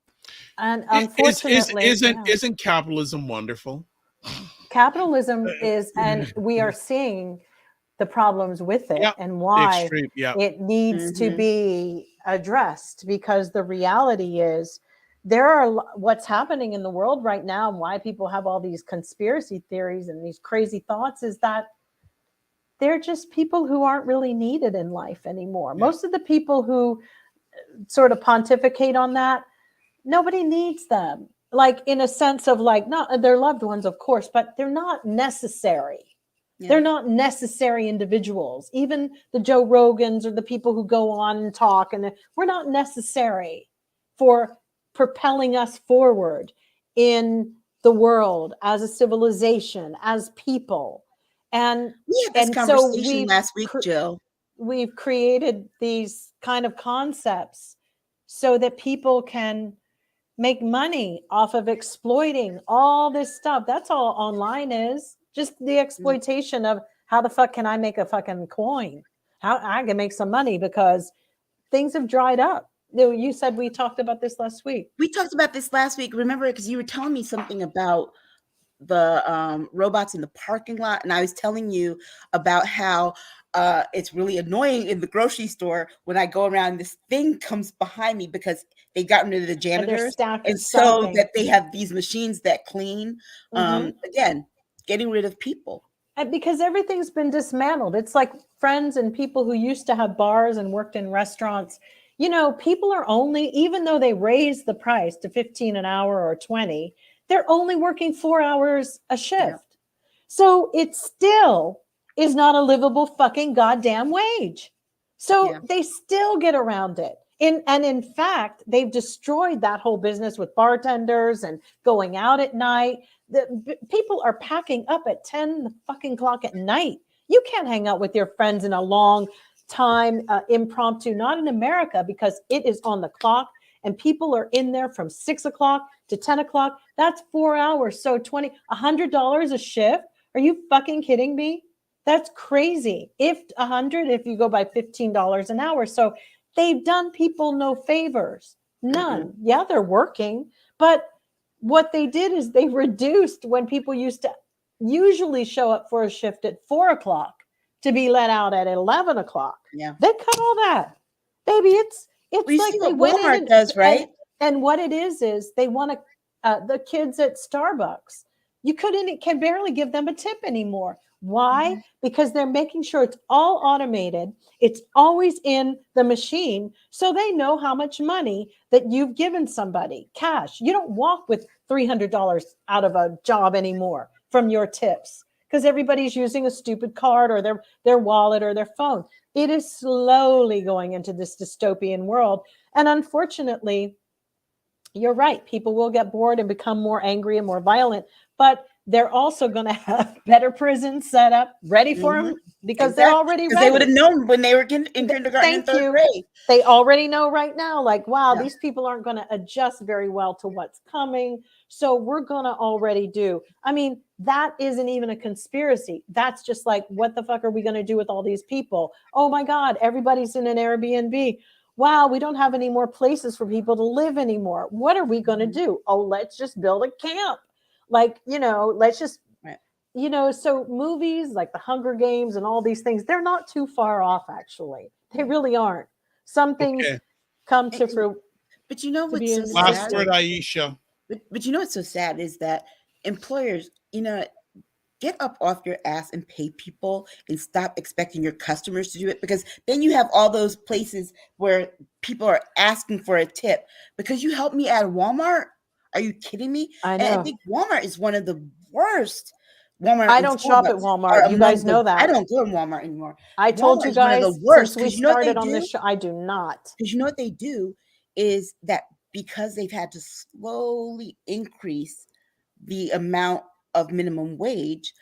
And unfortunately, isn't capitalism wonderful? capitalism is, and we are seeing the problems with it and why it needs to be addressed, because the reality is there are what's happening in the world right now and why people have all these conspiracy theories and these crazy thoughts is that they're just people who aren't really needed in life anymore. Most of the people who sort of pontificate on that, nobody needs them. Like in a sense of like, not their loved ones, of course, but they're not necessary. They're not necessary individuals. Even the Joe Rogans or the people who go on and talk, and we're not necessary for propelling us forward in the world as a civilization, as people. And we had this conversation last week, Jill. We've created these kind of concepts so that people can make money off of exploiting all this stuff. That's all online is. Just the exploitation of how the fuck can I make a fucking coin? How I can make some money because things have dried up. You said we talked about this last week. We talked about this last week. Remember, because you were telling me something about the robots in the parking lot, and I was telling you about how it's really annoying in the grocery store when I go around, this thing comes behind me because they got rid of the janitors, and so that they have these machines that clean. Again, getting rid of people. And because everything's been dismantled. It's like friends and people who used to have bars and worked in restaurants. You know, people are only, even though they raised the price to $15 an hour or $20, they're only working 4 hours a shift. So it still is not a livable fucking goddamn wage. So they still get around it. And in fact, they've destroyed that whole business with bartenders and going out at night. The people are packing up at 10 fucking o'clock at night. You can't hang out with your friends in a long time impromptu, not in America, because it is on the clock and people are in there from 6 o'clock to 10 o'clock. That's 4 hours. So $100 a shift. Are you fucking kidding me? That's crazy. If you go by $15 an hour. So they've done people no favors. None. Yeah, they're working, but what they did is they reduced when people used to usually show up for a shift at 4 o'clock to be let out at 11 o'clock. Yeah. They cut all that. Baby, it's like they went Walmart in does, right? And what it is they want to, the kids at Starbucks, you can barely give them a tip anymore. Why? Because they're making sure it's all automated. It's always in the machine. So they know how much money that you've given somebody, cash. You don't walk with $300 out of a job anymore from your tips because everybody's using a stupid card or their wallet or their phone. It is slowly going into this dystopian world. And unfortunately, you're right. People will get bored and become more angry and more violent, but they're also going to have better prisons set up ready for them because they're already ready. They would have known when they were in kindergarten and third grade. They already know right now, like, wow, these people aren't going to adjust very well to what's coming. So we're going to already do. I mean, that isn't even a conspiracy. That's just like, what the fuck are we going to do with all these people? Oh my God, everybody's in an Airbnb. Wow, we don't have any more places for people to live anymore. What are we going to do? Oh, let's just build a camp. Like, let's just, so movies like The Hunger Games and all these things, they're not too far off, actually. They really aren't. Some things come to fruit. But you know what's so sad? Last word, Aisha. But you know what's so sad is that employers, get up off your ass and pay people and stop expecting your customers to do it, because then you have all those places where people are asking for a tip because you helped me at Walmart. Are you kidding me? I know. And I think Walmart is one of the worst. Walmart. I don't shop at Walmart. You guys know that. I don't go to Walmart anymore. I told you guys one of the worst, since we started on this show. I do not. Because you know what they do is that because they've had to slowly increase the amount of minimum wage,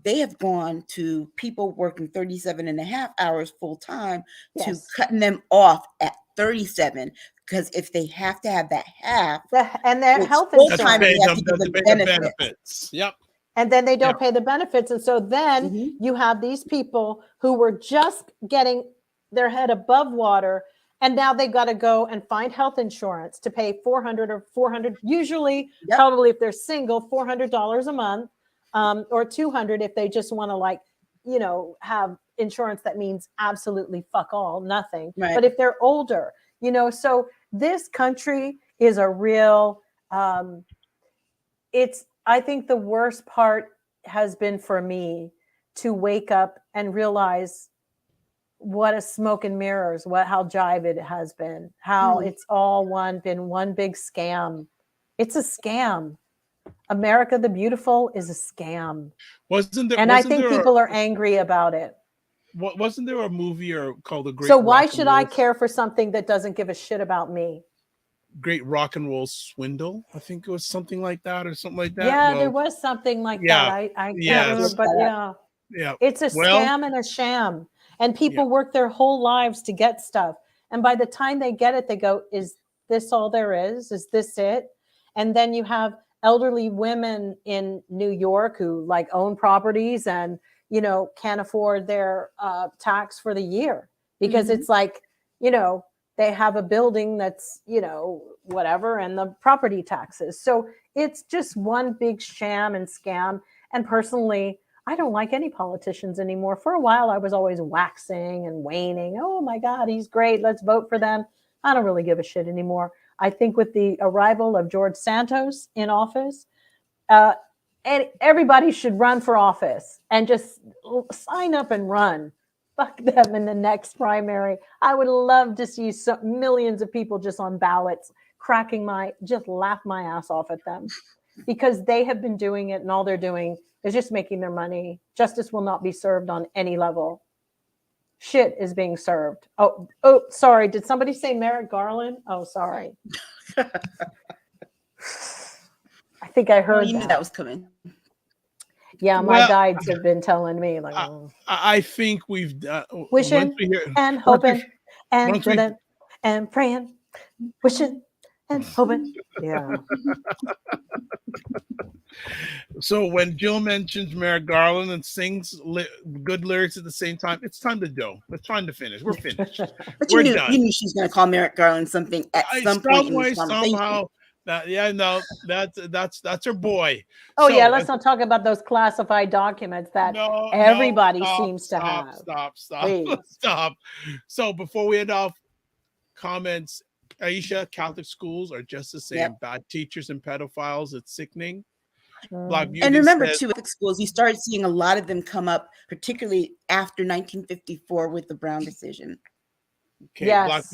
they have gone to people working 37 and a half hours full time to cutting them off at 37. because if they have to have that half, and their it's health full insurance, time, they have to them give the them benefits. Yep. and then they don't pay the benefits. And so then you have these people who were just getting their head above water, and now they got to go and find health insurance to pay $400 usually, probably if they're single, $400 a month, or $200 if they just want to, like, you know, have insurance that means absolutely fuck all, nothing. Right. But if they're older, you know, so this country is a real, I think the worst part has been for me to wake up and realize what a smoke and mirrors, how jive it has been, how it's all been one big scam. It's a scam. America the Beautiful is a scam. I think people are angry about it. Wasn't there a movie called The Great So why should I care for something that doesn't give a shit about me? Great Rock and Roll Swindle? I think it was something like that or something like that. Yeah, there was something like that. I can't remember, but yeah. It's a scam and a sham. And people work their whole lives to get stuff. And by the time they get it, they go, is this all there is? Is this it? And then you have elderly women in New York who like own properties and, you know, can't afford their tax for the year because it's like, you know, they have a building that's, you know, whatever, and the property taxes. So it's just one big sham and scam. And personally, I don't like any politicians anymore. For a while, I was always waxing and waning. Oh my God, he's great. Let's vote for them. I don't really give a shit anymore. I think with the arrival of George Santos in office, and everybody should run for office and just sign up and run. Fuck them in the next primary. I would love to see millions of people just on ballots just laugh my ass off at them because they have been doing it and all they're doing is just making their money. Justice will not be served on any level. Shit is being served. Oh, sorry. Did somebody say Merrick Garland? Oh, sorry. I think I heard you knew that was coming. Yeah, my guides have been telling me, like, I think we've wishing and hoping and drilling and praying, wishing and hoping. Yeah. So when Jill mentions Merrick Garland and sings good lyrics at the same time, it's time to go. It's time to finish. We're finished. But you knew she was going to call Merrick Garland something at some point in this conversation. Somehow. That's her boy. Oh, so, let's not talk about those classified documents that everybody seems to have. Stop. So before we end off, comments, Aisha, Catholic schools are just the same. Bad teachers and pedophiles. It's sickening. And remember, too, with schools, you started seeing a lot of them come up, particularly after 1954 with the Brown decision. Okay, yes.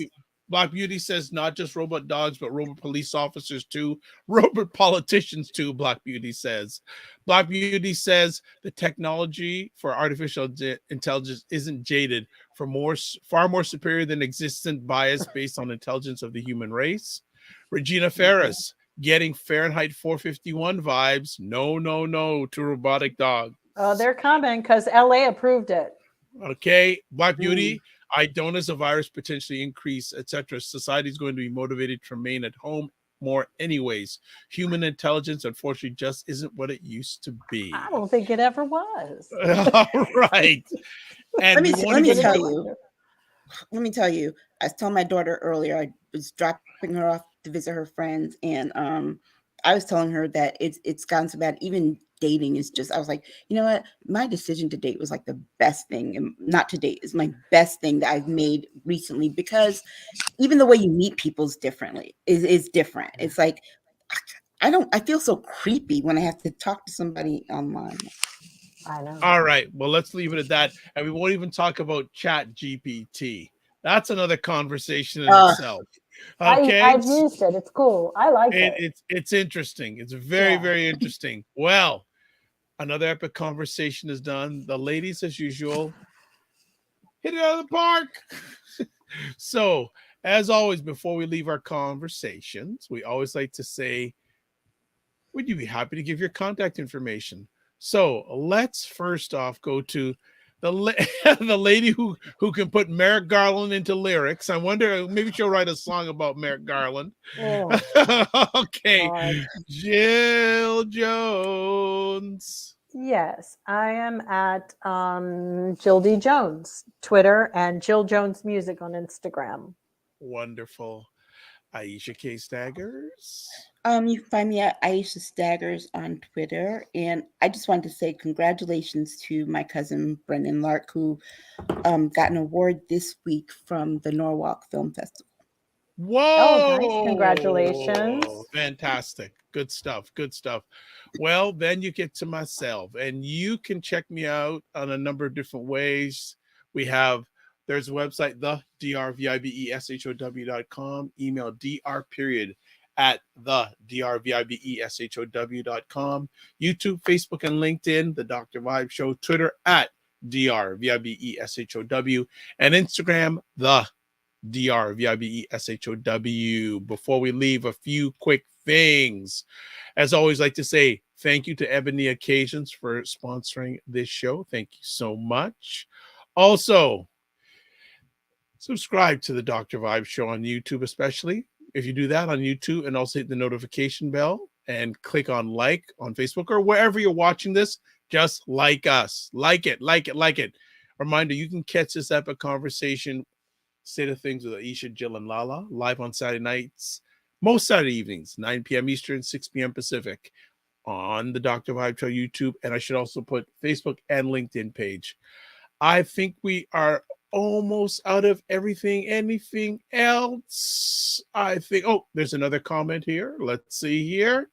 Black Beauty says not just robot dogs, but robot police officers too. Robot politicians too, Black Beauty says. Black Beauty says the technology for artificial intelligence isn't jaded, far more superior than existent bias based on intelligence of the human race. Regina Ferris, getting Fahrenheit 451 vibes. No to robotic dog. Oh, they're coming because LA approved it. Okay, Black Beauty. I don't as a virus potentially increase, etc. Society is going to be motivated to remain at home more anyways. Human intelligence, unfortunately, just isn't what it used to be. I don't think it ever was. All right. And let me tell you, I was telling my daughter earlier, I was dropping her off to visit her friends, and I was telling her that it's gotten so bad, even dating is just, I was like, you know what, my decision to date was like the best thing, and not to date is my best thing that I've made recently, because even the way you meet people's differently is different. It's like I feel so creepy when I have to talk to somebody online. I know. All right, well, let's leave it at that, and we won't even talk about Chat GPT. That's another conversation in itself. Okay, I've used it. It's cool. I like it. It's interesting. It's very interesting. Well, another epic conversation is done. The ladies, as usual, hit it out of the park. So, as always, before we leave our conversations, we always like to say, would you be happy to give your contact information? So let's first off go to the lady who can put Merrick Garland into lyrics. I wonder, maybe she'll write a song about Merrick Garland. Oh, okay, God. Jill Jones. Yes, I am at Jill D. Jones, Twitter, and Jill Jones Music on Instagram. Wonderful. Aisha K. Staggers. You can find me at Aisha Staggers on Twitter. And I just wanted to say congratulations to my cousin Brendan Lark, who got an award this week from the Norwalk Film Festival. Whoa! Oh, nice. Congratulations. Fantastic. Good stuff. Good stuff. Well, then you get to myself, and you can check me out on a number of different ways. There's a website, the drvibeshow.com, email dr@the drvibeshow.com, YouTube, Facebook, and LinkedIn, The Dr. Vibe Show, Twitter at drvibeshow, and Instagram, the drvibeshow. Before we leave, a few quick things. As always, like to say thank you to Ebony Occasions for sponsoring this show. Thank you so much. Also, subscribe to the Dr. Vibe Show on YouTube, especially if you do that on YouTube, and also hit the notification bell and click on like on Facebook or wherever you're watching this. Just like us. Like it. Reminder, you can catch this epic conversation, State of Things with Aisha, Jill, and LaLa, live on Saturday nights, most Saturday evenings, 9 p.m. Eastern, 6 p.m. Pacific, on the Dr. Vibe Show YouTube. And I should also put Facebook and LinkedIn page. I think we are almost out of everything. Anything else? I think, there's another comment here. Let's see here.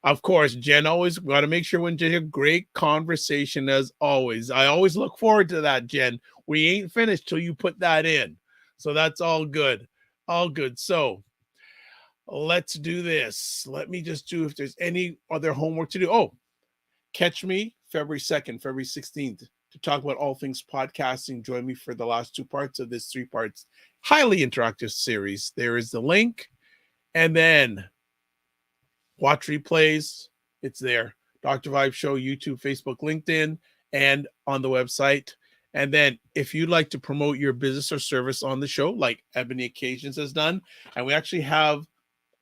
Of course, Jen always got to make sure when Jen, a great conversation as always. I always look forward to that, Jen. We ain't finished till you put that in. So that's all good. All good. So let's do this. Let me just do if there's any other homework to do. Catch me February 2nd, February 16th to talk about all things podcasting. Join me for the last 2 parts of this 3 parts, highly interactive series. There is the link. And then watch replays. It's there. Dr. Vibe Show, YouTube, Facebook, LinkedIn, and on the website. And then if you'd like to promote your business or service on the show, like Ebony Occasions has done, and we actually have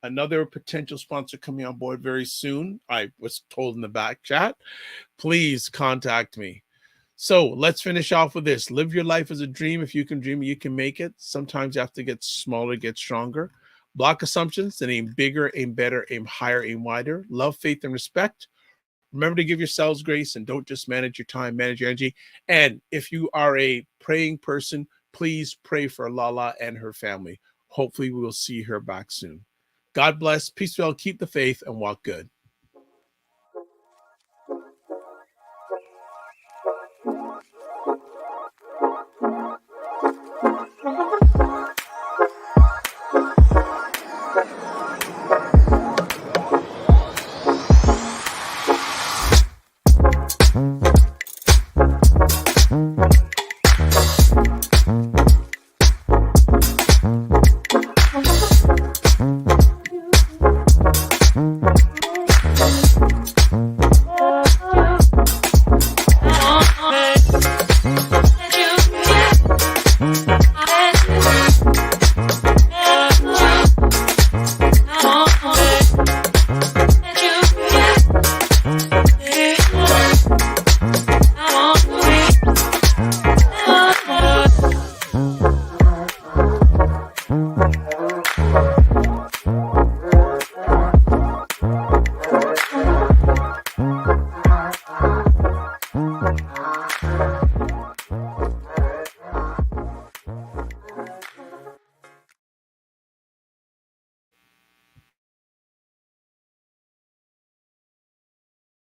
another potential sponsor coming on board very soon, I was told in the back chat, please contact me. So let's finish off with this. Live your life as a dream. If you can dream, you can make it. Sometimes you have to get smaller, get stronger. Block assumptions and aim bigger, aim better, aim higher, aim wider. Love, faith, and respect. Remember to give yourselves grace and don't just manage your time, manage your energy. And if you are a praying person, please pray for LaLa and her family. Hopefully we will see her back soon. God bless, peace well, keep the faith, and walk good.